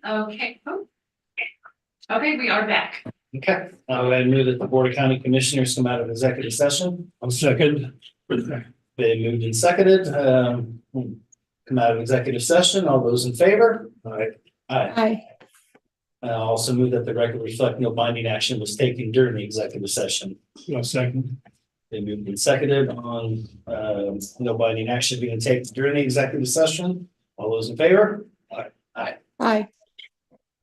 Okay. Oh. Okay, we are back. Okay, I'll go ahead and move that the Board of County Commissioners come out of executive session. I'll second. Been moved and seconded, come out of executive session. All those in favor? Aye. Aye. I'll also move that the record reflect no binding action was taken during the executive session. I'll second. They moved and seconded on, no binding action being taken during the executive session. All those in favor? Aye.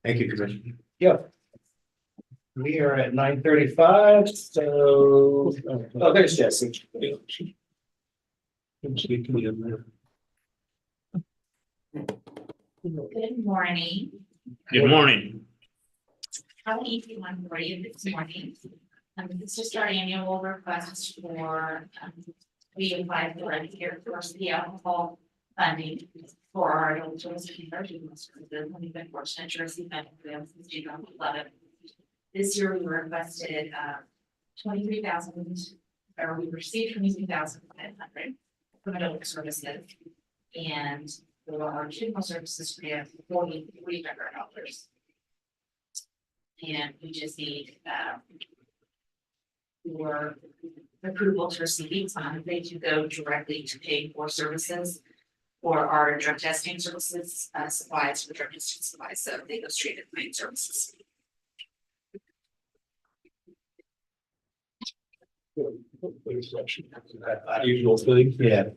Thank you, Commissioner. Yep. We are at 9:35, so, oh, there's Jesse. Good morning. Good morning. How easy one for you this morning. It's just our annual request for, we applied for it here for the alcohol funding for our adult children's conversion services. We've been fortunate to receive that from them since 2011. This year we requested 23,000, or we received 22,500 from adult services. And for our juvenile services, we have $4,300. And we just need your approval to receive these funds. They do go directly to pay for services for our drug testing services, supplies for drug testing supplies. So they go straight to main services. Usual thing. Yeah.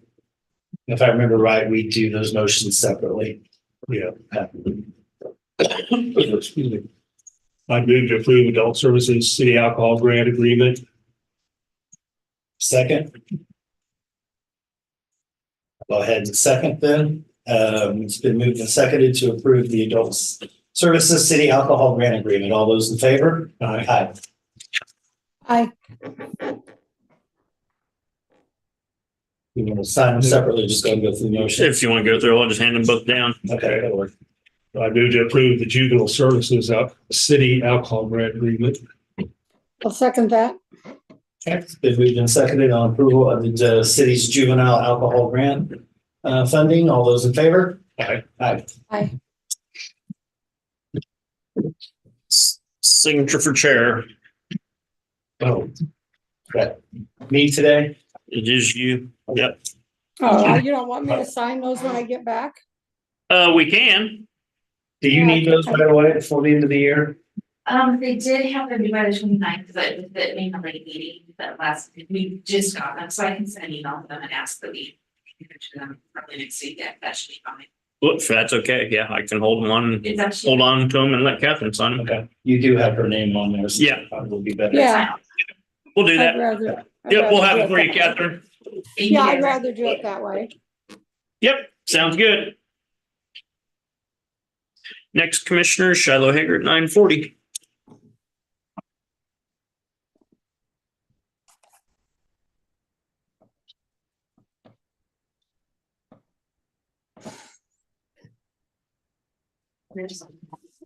If I remember right, we do those motions separately. Yeah. Excuse me. I move to approve adult services city alcohol grant agreement. Second. Go ahead and second then. It's been moved and seconded to approve the adults services city alcohol grant agreement. All those in favor? Aye. Aye. You want to sign them separately, just go and go through the motion. If you want to go through, I'll just hand them both down. Okay, that'll work. I move to approve the juvenile services city alcohol grant agreement. I'll second that. Okay, it's been moved and seconded on approval of the city's juvenile alcohol grant funding. All those in favor? Aye. Aye. Aye. Signature for chair. Oh. Right. Me today? It is you. Yep. Oh, you don't want me to sign those when I get back? We can. Do you need those right away before the end of the year? They did have them due by the 29th, because it may have already meeting that last, we just got them, so I can send an email to them and ask that we give it to them probably next week. Yeah, that should be fine. Well, if that's okay, yeah, I can hold one, It's actually. hold on to them and let Catherine sign them. Okay, you do have her name on there. So Yeah. it will be better. Yeah. We'll do I'd that. rather. I'd Yep, we'll have rather it do for you, that way. Catherine. Yeah, I'd rather do it that way. Yep, sounds good. Next commissioner, Shiloh Hager at 9:40.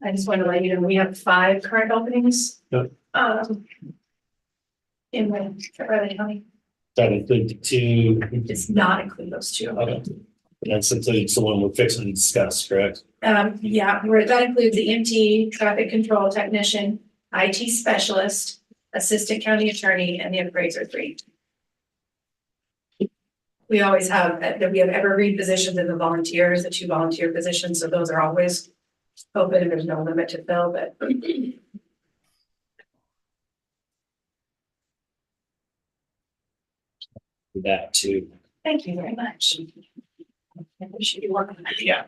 I just want to let you know, we have 5 current openings. Yep. In Riley County, That includes the two. does not include those 2. Okay. That's includes the one we're fixing to discuss, correct? Yeah, that includes the EMT, traffic control technician, IT specialist, assistant county attorney, and the appraiser 3. We always have, that we have evergreen positions in the volunteers, the 2 volunteer positions, so those are always open and there's no limit to fill, but That too. thank you very much. I appreciate you working on that. Yeah.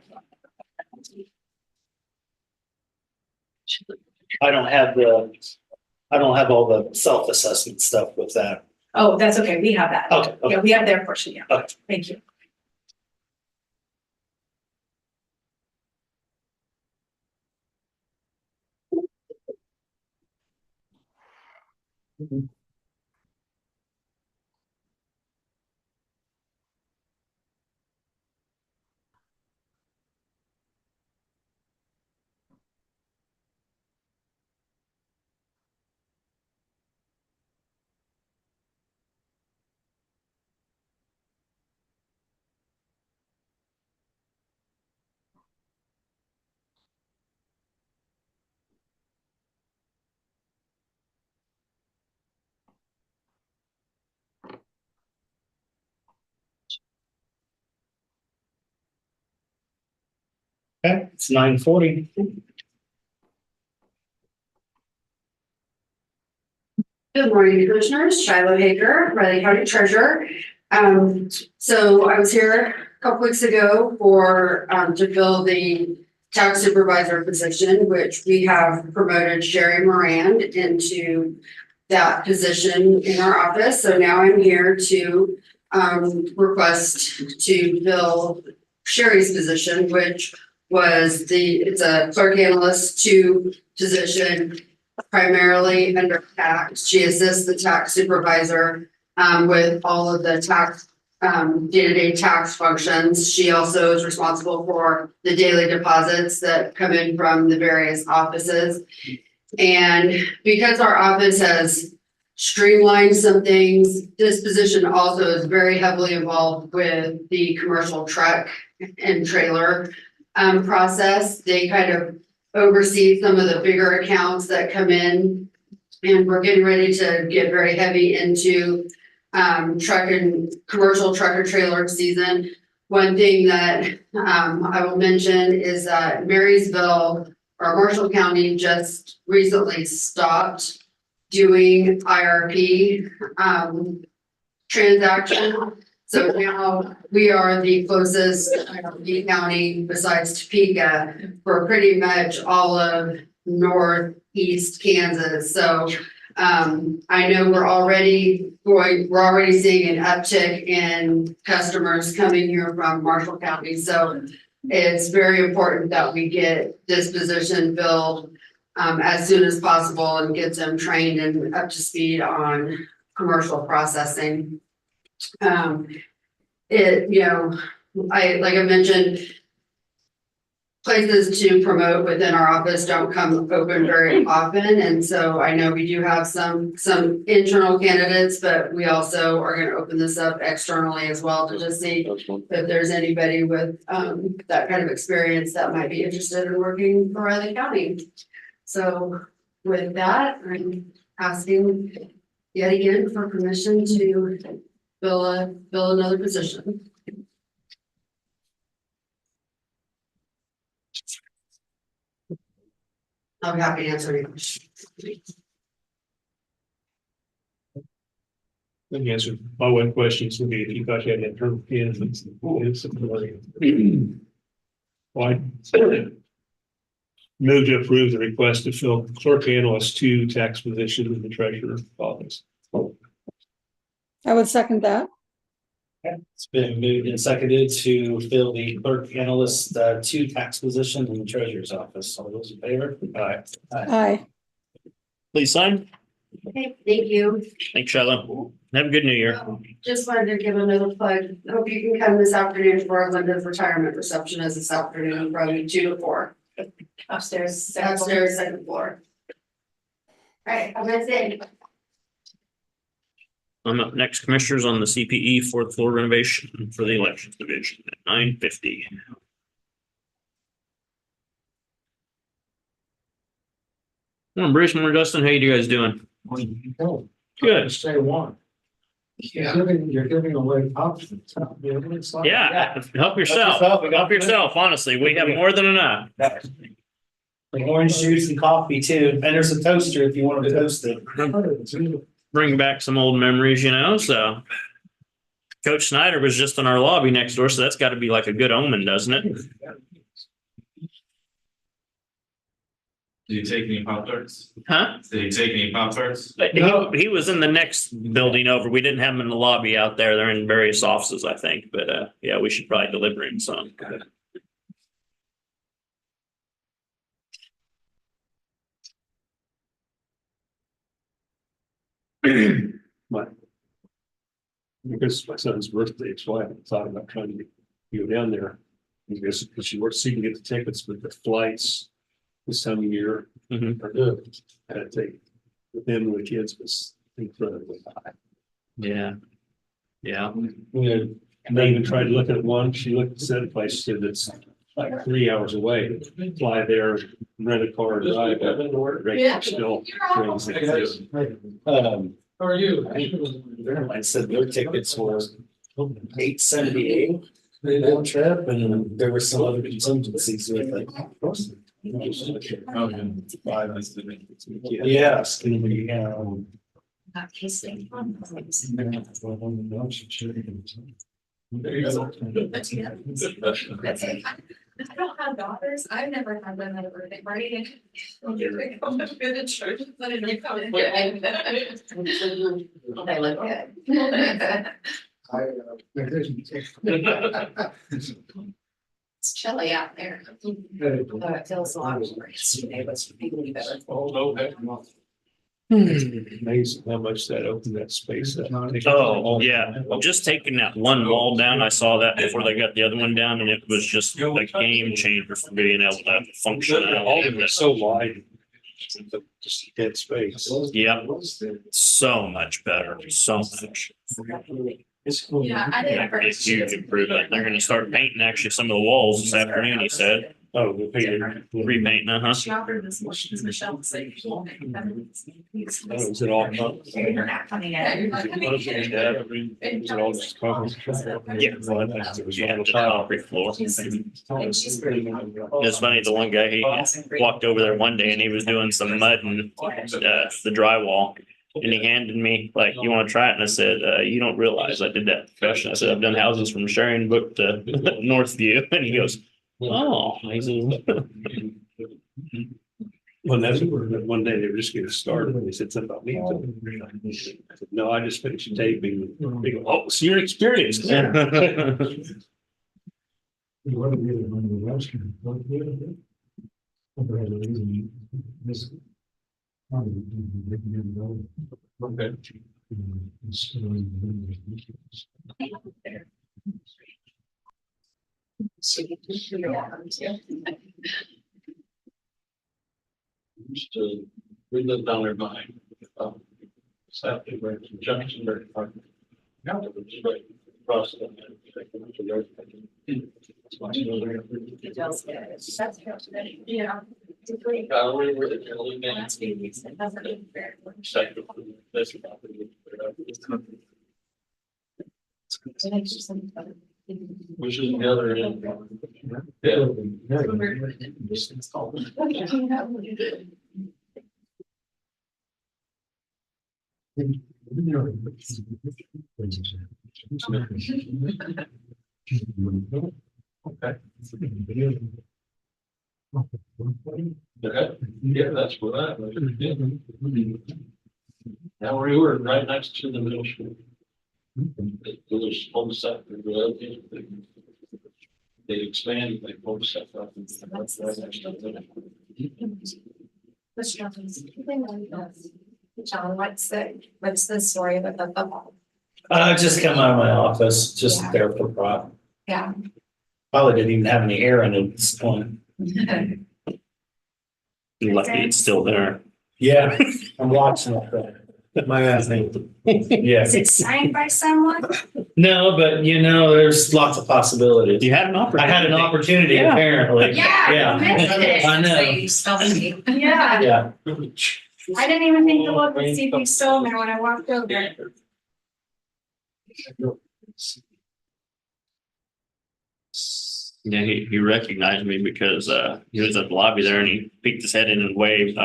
I don't have all the self-assessment stuff with that. Oh, that's okay, we have that. Okay. Yeah, we have their portion, yeah. Okay. Thank you. Okay, it's 9:40. Good morning, Commissioners. Shiloh Hager, Riley County Treasurer. So I was here a couple weeks ago for, to fill the tax supervisor position, which we have promoted Sherry Moran into that position in our office. So now I'm here to, request to fill Sherry's position, which was it's a clerk analyst 2 position, primarily under tax. She assists the tax supervisor with all of the tax day-to-day tax functions. She also is responsible for the daily deposits that come in from the various offices. And because our office has streamlined some things, this position also is very heavily involved with the commercial truck and trailer process. They kind of oversee some of the bigger accounts that come in. And we're getting ready to get very heavy into commercial trucker trailer season. One thing that I will mention is that Marysville or Marshall County just recently stopped doing IRP transaction. So now we are the closest IRP county besides Topeka for pretty much all of northeast Kansas. So I know we're already seeing an uptick in customers coming here from Marshall County. So it's very important that we get this position filled as soon as possible and get them trained and up to speed on commercial processing. Like I mentioned, places to promote within our office don't come open very often. And so I know we do have some internal candidates, but we also are going to open this up externally as well to just see if there's anybody with that kind of experience that might be interested in working for Riley County. So with that, I'm asking yet again for permission to fill another position. I'll be happy to answer any questions. Let me answer my one question would be if you thought you had internal candidates. Why? Move to approve the request to fill clerk analyst 2 tax position in the treasurer's office. I would second that. It's been moved and seconded to fill the clerk analyst 2 tax position in the treasurer's office. All those in favor? Aye. Aye. Please sign. Okay, thank you. Thanks, Shiloh. Have a good new year. Just wanted to give another plug. Hope you can come this afternoon for Linda's retirement reception as this afternoon from 2 to 4. Upstairs. Second floor. All right, have a nice day. I'm up next, commissioners, on the CPE 4th floor renovation for the elections division at 9:50. Morning, Bruce. Morning, Justin. How you guys doing? Good. Stay warm. Yeah. You're giving away options. Yeah, help yourself. Help yourself, honestly. We have more than enough. Like orange juice and coffee too. And there's a toaster if you want to toast it. Bring back some old memories, so. Coach Snyder was just in our lobby next door, so that's got to be like a good omen, doesn't it? Did you take any Pop-Tarts? Huh? Did you take any Pop-Tarts? He was in the next building over. We didn't have him in the lobby out there. They're in various offices, I think, but yeah, we should probably deliver him some. Because my son's birthday, so I thought about trying to go down there. I guess because she works, so you can get the tickets, but the flights this time of year are good. And I think with them and the kids was incredibly high. Yeah. Yeah. And they even tried to look at one. She looked at the place, said it's like 3 hours away. Fly there, rent a car, drive. Yeah. Still. How are you? I said their tickets were $878. Field trip and there were some other contingencies with like. Yeah, it's gonna be, Not kissing. There you go. That's it. I don't have daughters. I've never had them at a birthday party. They come to the church, but it didn't come in. They look good. It's chilly out there. Although it feels a lot warmer yesterday, but it's really better. Amazing how much that opened that space up. Oh, yeah, just taking that one wall down, I saw that before they got the other one down, and it was just a game changer for being able to function. All of it was so wide. Just dead space. Yeah, so much better, so much. Yeah, I didn't. It's huge improvement. They're gonna start painting actually some of the walls this afternoon, he said. Oh, we painted. Repainting, She offered this one, because Michelle was like. Oh, is it all? You're not coming in. Is it all just concrete? Yeah. Yeah, just concrete floor. And she's pretty. It's funny, the one guy, he walked over there one day and he was doing some mud and the drywall. And he handed me, like, you want to try it? And I said, you don't realize I did that profession. I said, I've done houses from Sharon Brook to Northview. And he goes, oh. He says, Well, that's one day they were just getting started and they said something about me. I said, no, I just finished taping. They go, oh, so you're experienced. Okay. We lived down there by, South Junction, very far. Now, it was right across the. Yeah. Which is the other end. Yeah. Okay. Yeah, that's what I. Now we were right next to the middle school. It was on the side. They expanded, they pulled stuff up. John, what's the story with the football? Just come out of my office, just there for prop. Yeah. Probably didn't even have any air in it at this point. lucky it's still there. Yeah, I'm watching it. My ass thing. Yeah. Is it signed by someone? No, but you know, there's lots of possibilities. You had an opportunity. I had an opportunity, Yeah. apparently. Yeah, I missed it. I know. You spelled me. Yeah, Yeah. I didn't even think to look and see if he's still there when I walked over. Yeah, he recognized me because he was at the lobby there and he peeked his head in and waved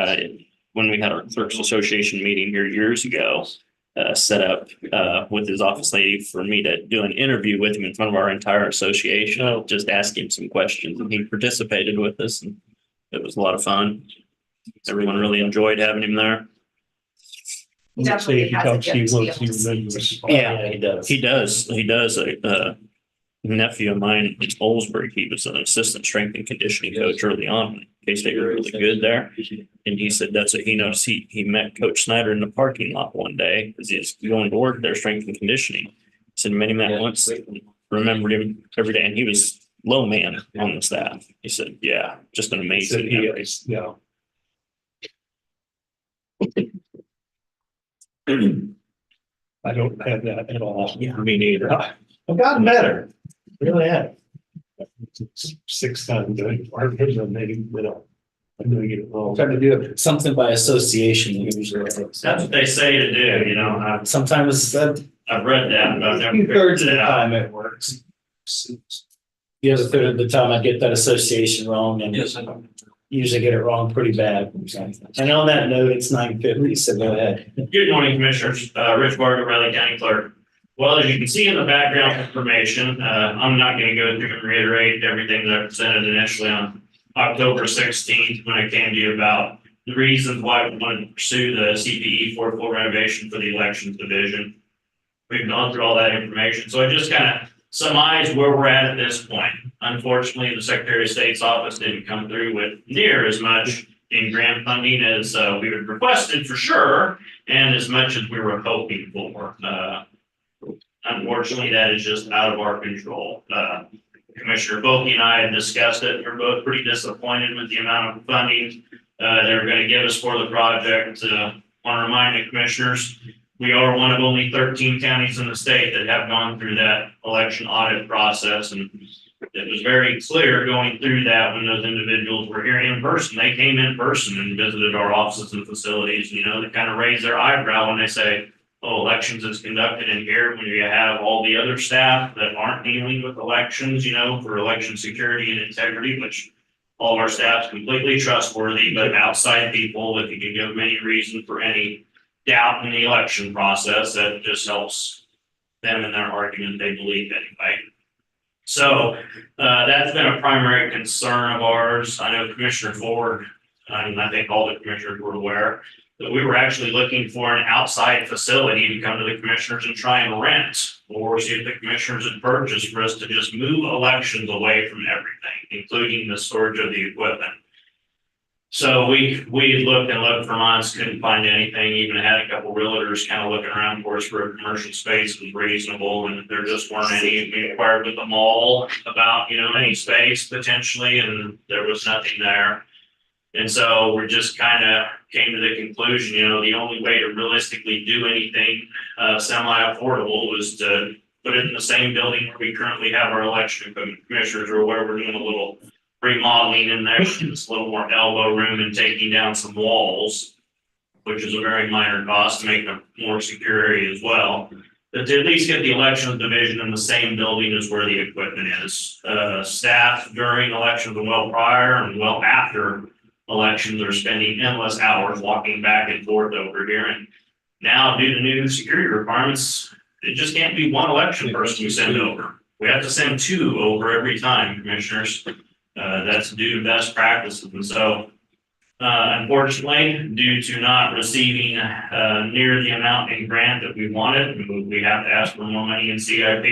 when we had our clerks association meeting here years ago. Set up with his office lady for me to do an interview with him in front of our entire association. Just ask him some questions, and he participated with us, and it was a lot of fun. Everyone really enjoyed having him there. He definitely has a He gift to be wants able you to to see. remember. Yeah, he does. He does. A nephew of mine in Oldsburg, he was an assistant strength and conditioning coach early on. K-State were really good there. And he said that's what he noticed. He met Coach Snyder in the parking lot one day because he was going to work there, strength and conditioning. He said, met him that once, remembered him every day, and he was low man on the staff. He said, yeah, just an amazing memory. Yeah. I don't have that at all. Yeah, me neither. I've gotten better. Really have. 6 times doing part of it, maybe, you know. I'm doing it wrong. Trying to do it something by association usually. That's what they say to do, you know. Sometimes I've read that, but I've never figured 2/3 of it the out. time it works. The other third of the time I get that association wrong and Yes, I know. usually get it wrong pretty bad. And on that note, it's 9:50, so go ahead. Good morning, Commissioners. Rich Barger, Riley County Clerk. Well, as you can see in the background information, I'm not going to go through and reiterate everything that I presented initially on October 16th when I came to you about the reasons why we wanted to pursue the CPE fourth floor renovation for the Elections Division. We've gone through all that information, so I just kind of surmise where we're at this point. Unfortunately, the Secretary of State's office didn't come through with near as much in grant funding as we had requested for sure, and as much as we were hoping for. Unfortunately, that is just out of our control. Commissioner BOCC and I had discussed it. We're both pretty disappointed with the amount of funding they're going to give us for the project. Want to remind the commissioners, we are one of only 13 counties in the state that have gone through that election audit process. And it was very clear going through that when those individuals were here in person. They came in person and visited our offices and facilities. You know, they kind of raise their eyebrow when they say, oh, elections is conducted in here, when you have all the other staff that aren't dealing with elections, you know, for election security and integrity, which all of our staff's completely trustworthy, but outside people that can give any reason for any doubt in the election process, that just helps them in their argument, they believe anyway. So that's been a primary concern of ours. I know Commissioner Ford, and I think all the commissioners were aware that we were actually looking for an outside facility to come to the commissioners and try and rent, or see if the commissioners had purchased for us to just move elections away from everything, including the storage of the equipment. So we had looked and looked for months, couldn't find anything, even had a couple realtors kind of looking around for us for a commercial space was reasonable, and there just weren't any. We inquired with the mall about, you know, any space potentially, and there was nothing there. And so we're just kind of came to the conclusion, you know, the only way to realistically do anything semi-affordable was to put it in the same building where we currently have our election commissioners, or where we're doing a little remodeling in there, just a little more elbow room and taking down some walls, which is a very minor cost to make a more secure area as well. But to at least get the elections division in the same building as where the equipment is. Staff during elections and well prior and well after elections are spending endless hours walking back and forth over here. And now, due to new security requirements, it just can't be one election person we send over. We have to send two over every time, commissioners. That's due to best practices. And so, unfortunately, due to not receiving near the amount in grant that we wanted, we have to ask for more money in CIP.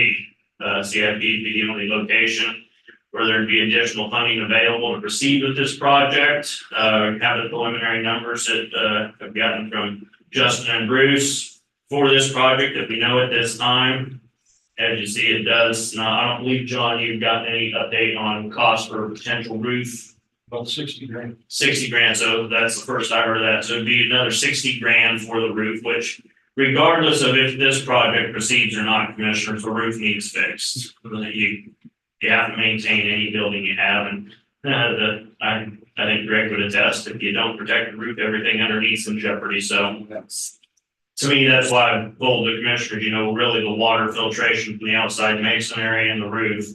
CIP would be the only location where there'd be additional funding available to proceed with this project. We have the preliminary numbers that I've gotten from Justin and Bruce for this project that we know at this time. As you see, it does. Now, I don't believe, John, you've got any update on cost for a potential roof. About 60 grand. 60 grand. So that's the first I heard of that. So it'd be another 60 grand for the roof, which regardless of if this project proceeds or not, commissioners, the roof needs fixed. You have to maintain any building you have. And I think Greg would attest, if you don't protect the roof, everything underneath's in jeopardy. So to me, that's why I've told the commissioners, you know, really the water filtration from the outside masonry and the roof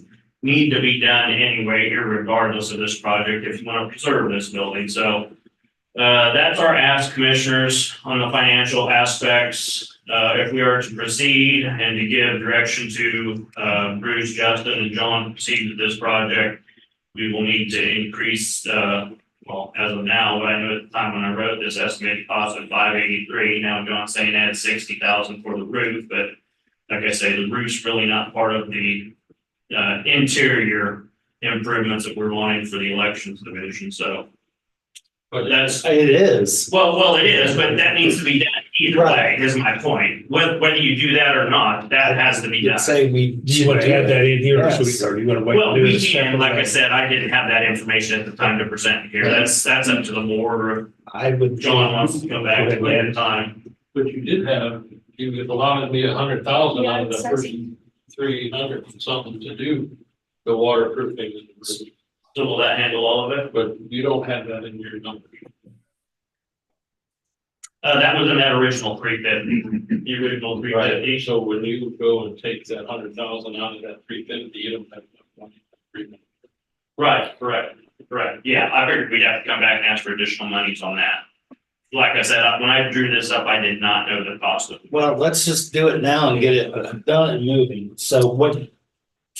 need to be done anyway, irregardless of this project, if you want to preserve this building. So that's our ask, commissioners, on the financial aspects. If we are to proceed and to give direction to Bruce, Justin, and John to proceed with this project, we will need to increase well, as of now, what I knew at the time when I wrote this, estimated cost of $583. Now John's saying add 60,000 for the roof, but like I say, the roof's really not part of the interior improvements that we're wanting for the elections division. So, but that's It is. well, it is, but that needs to be done either way. Is my point. Whether you do that or not, that has to be done. Say we. Do you want to add that in here, or Yes. or do you want to wait? Well, to do we this can, like I separately? said, I didn't have that information at the time to present here. That's up to the board, or I would. if John wants to come back to it at a time. But you did have, you allowed me 100,000 out of the first 300 and something to do the waterproofing. So will that handle all of it? But you don't have that in your number. That was in that original 350, the original 350. So when you go and take that 100,000 out of that 350, you don't have enough money. Right, correct. Yeah, I figured we'd have to come back and ask for additional monies on that. Like I said, when I drew this up, I did not know the cost of it. Well, let's just do it now and get it done and moving. So what,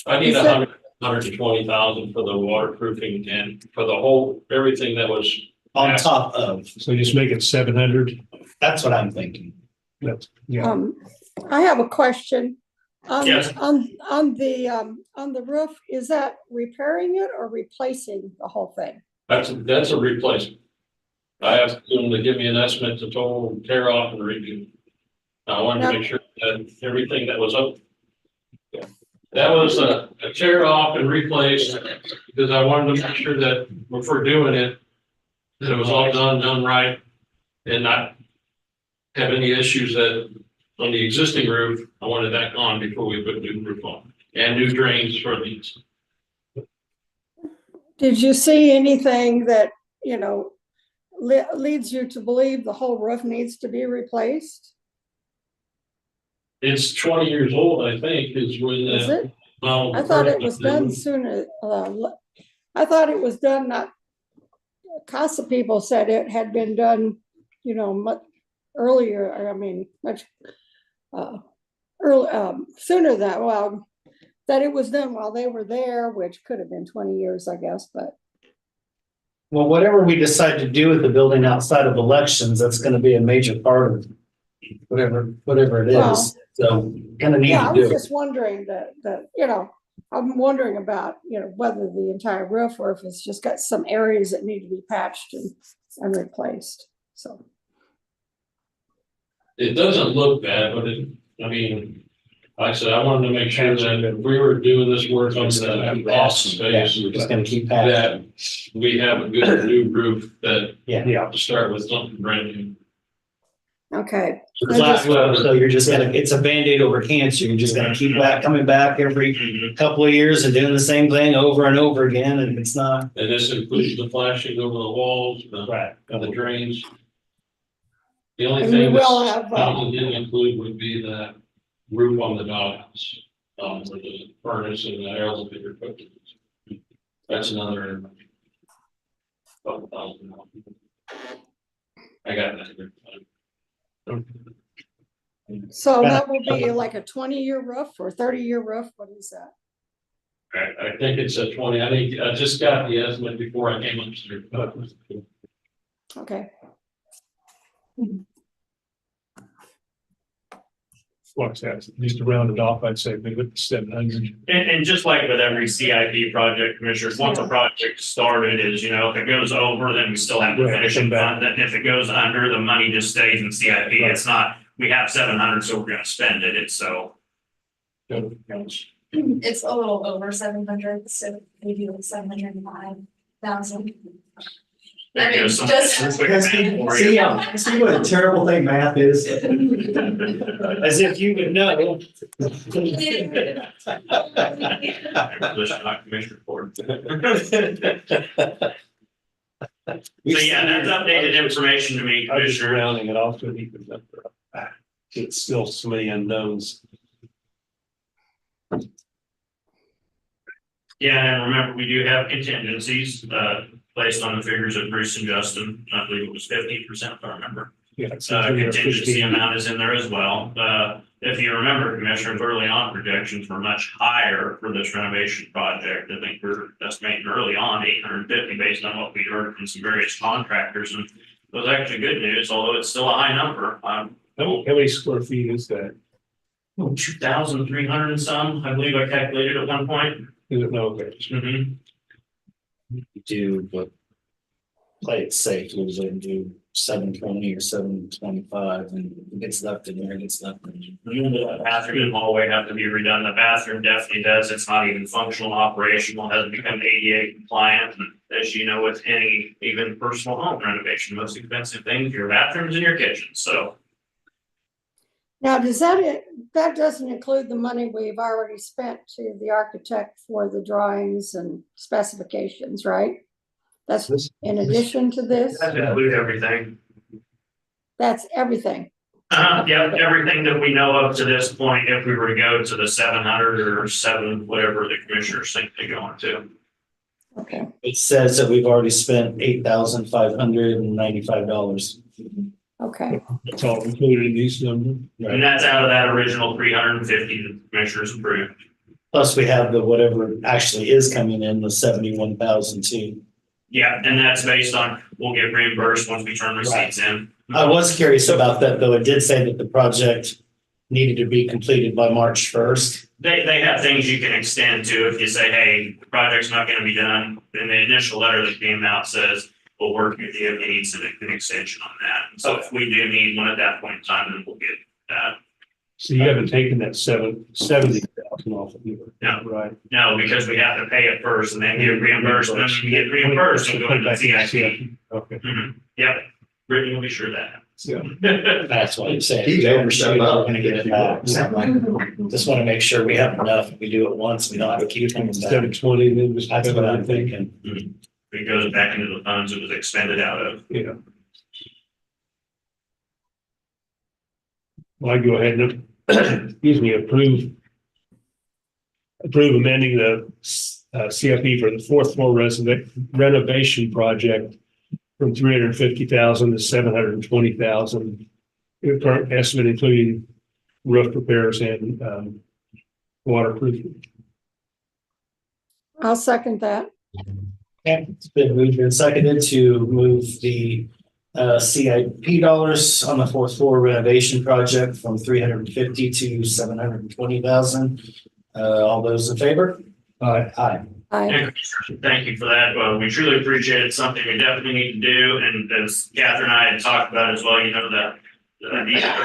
I need 120,000 for the waterproofing and for the whole, everything that was. on top of, So just make it 700. that's what I'm thinking. That's, yeah. I have a question. Yes. On the roof, is that repairing it or replacing the whole thing? That's a replacement. I asked them to give me an estimate to total tear off and redo. I wanted to make sure that everything that was up. That was a tear off and replace, because I wanted to make sure that if we're doing it, that it was all done right, and not have any issues that on the existing roof. I wanted that gone before we put new roof on, and new drains for these. Did you see anything that, leads you to believe the whole roof needs to be replaced? It's 20 years old, I think, is when. Is it? Well, I thought it was done sooner. I thought it was done, not, CASA people said it had been done, much earlier, much sooner that it was done while they were there, which could have been 20 years, I guess, but. Well, whatever we decide to do with the building outside of elections, that's gonna be a major part of whatever it Well, is. So gonna need Yeah, to I do was it. just wondering I'm wondering about, whether the entire roof or if it's just got some areas that need to be patched and replaced, so. It doesn't look bad, but like I said, I wanted to make sure that if we were doing this work on the office space, We're just gonna keep patching. that we have a good new roof that, Yeah. to start with something brand new. Okay. So you're just gonna, it's a Band-Aid over cancer. You're just gonna keep coming back every couple of years and doing the same thing over and over again, and it's not. And this includes the flashing over the walls, Right. the drains. The only And we thing will that have, probably didn't include would be the roof on the doghouse, where the furnace and the elevator equipment. That's another. $12,000. I got that. So that will be like a 20-year roof or 30-year roof, what is that? I think it's a 20. I just got the estimate before I came upstairs. Okay. Like I said, just to round it off, I'd say maybe 700. And just like with every CIP project, commissioners, once a project started is, if it goes over, then we still have to finish and fund it. And if it goes under, the money just stays in CIP. It's not, we have 700, so we're gonna spend it. It's so. It's a little over 700, so maybe like 705,000. There goes some. just- See what a terrible thing math is? As if you would know. So yeah, that's updated information to me, I'm just Commissioner. rounding it off to an even number. It's still so many unknowns. Yeah, and remember, we do have contingencies, based on the figures of Bruce and Justin. I believe it was 15%, if I remember. Yeah, it's Contingency amount is in there as well. If you remember, commissioners, early on projections were much higher for this renovation project. I think we're estimating early on 850 based on what we heard from some various contractors, and it was actually good news, although it's still a high number. How many square feet is that? 2,300 and some, I believe I calculated at one point. Is it no? Okay. Mhm. Do, but play it safe, usually do 720 or 725, and it gets left in there, it gets left in there. The bathroom and hallway have to be redone. The bathroom definitely does. It's not even functional, operational, hasn't become ADA compliant. And as you know, with any even personal home renovation, the most expensive things, your bathrooms and your kitchen. So Now, that doesn't include the money we've already spent to the architect for the drawings and specifications, right? That's in addition to this? that include everything. That's everything. Yeah, everything that we know up to this point, if we were to go to the 700 or 7, whatever the commissioners think they're going to. Okay, It says that we've already spent $8,595. okay. It's all included in these numbers. And that's out of that original 350 that the commissioners approved. Plus we have the whatever actually is coming in, the 71,000 too. Yeah, and that's based on, we'll get reimbursed once we turn receipts in. I was curious about that, though. It did say that the project needed to be completed by March 1st. They have things you can extend to if you say, hey, the project's not gonna be done. Then the initial letter that came out says, we'll work with you, it needs an extension on that. And so if we do need one at that point in time, then we'll get that. So you haven't taken that 70,000 off of here. No. Right. No, because we have to pay it first and then get reimbursed, and then we get reimbursed and go into the CIP. Okay. Yep, Brittany will be sure that Yeah. happens. That's what I'm saying. He's overshot We're up. gonna get it back. Just want to make sure we have enough. If we do it once, we don't have to keep coming Instead back. of 20, then just. That's what I'm thinking. It goes back into the funds it was expended out of. Yeah. Well, I go ahead and, excuse me, approve amending the CFP for the fourth floor renovation project from 350,000 to 720,000. Current estimate including roof repairs and waterproofing. I'll second that. Okay, it's been moved and seconded to move the CIP dollars on the fourth floor renovation project from 350 to 720,000. All those in favor? Aye. Aye. Thank you for that. We truly appreciate it. It's something we definitely need to do. And as Catherine and I had talked about as well, you know, the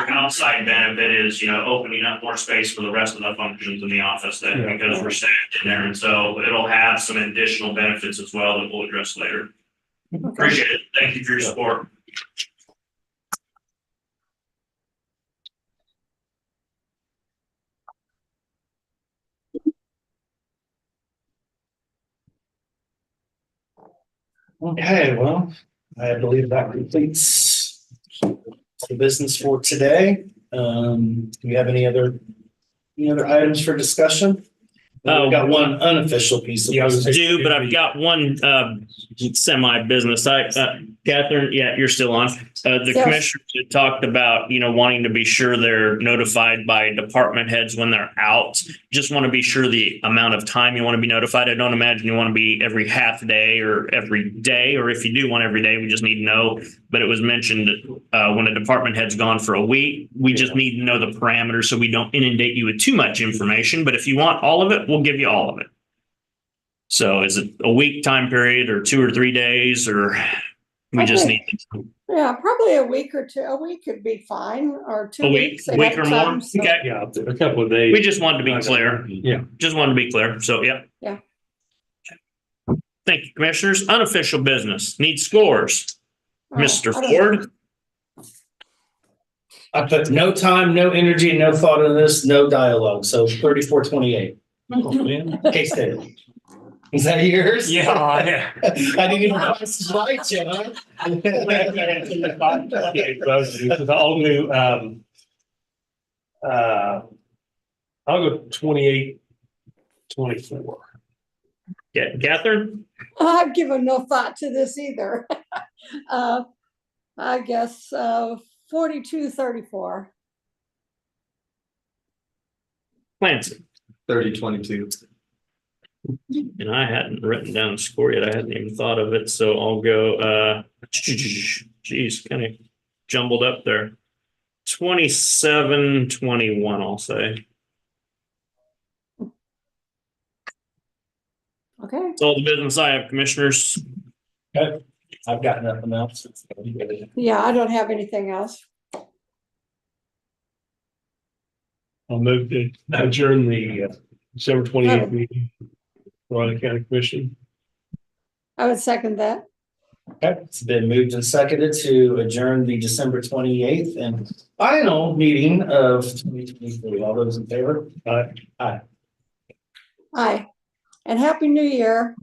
outside benefit is, you know, opening up more space for the rest of the functions in the office that because we're stacked in there. And so it'll have some additional benefits as well that we'll address later. Appreciate it. Thank you for your support. Okay, well, I believe that completes the business for today. Do we have any other items for discussion? We've got one unofficial piece of. I do, but I've got one semi-business. Catherine, yeah, you're still on. The Yes. commissioners had talked about, you know, wanting to be sure they're notified by department heads when they're out. Just want to be sure the amount of time you want to be notified. I don't imagine you want to be every half day or every day, or if you do want every day, we just need to know. But it was mentioned when a department head's gone for a week, we just need to know the parameters so we don't inundate you with too much information. But if you want all of it, we'll give you all of it. So is it a week time period or 2 or 3 days, or we just need Yeah, probably a week or two. A week could be fine, or 2 a weeks. week or more? So- Okay. Yeah, a couple of days. We just wanted to be clear. Yeah. Just wanted to be clear. So, yeah. Yeah. Thank you, commissioners. Unofficial business. Need scores. Oh, Mr. I don't- Ford. I put no time, no energy, no thought in this, no dialogue. So 3428. Oh, man. Case stated. Is that yours? Yeah. I didn't even know this is right, John. I'll do, I'll go 28-24. Yeah, Catherine. I've given no thought to this either. I guess 42-34. Clancy. 30-22. And I hadn't written down a score yet. I hadn't even thought of it. So I'll go, geez, kind of jumbled up there. 27-21, I'll say. Okay. That's all the business I have, commissioners. Okay. I've got nothing else. Yeah, I don't have anything else. I'll move to adjourn the December 28th meeting. Riley County Commission. I would second that. Okay, it's been moved and seconded to adjourn the December 28th and final meeting of 2023. All those in favor? Aye. Aye. Aye. And Happy New Year.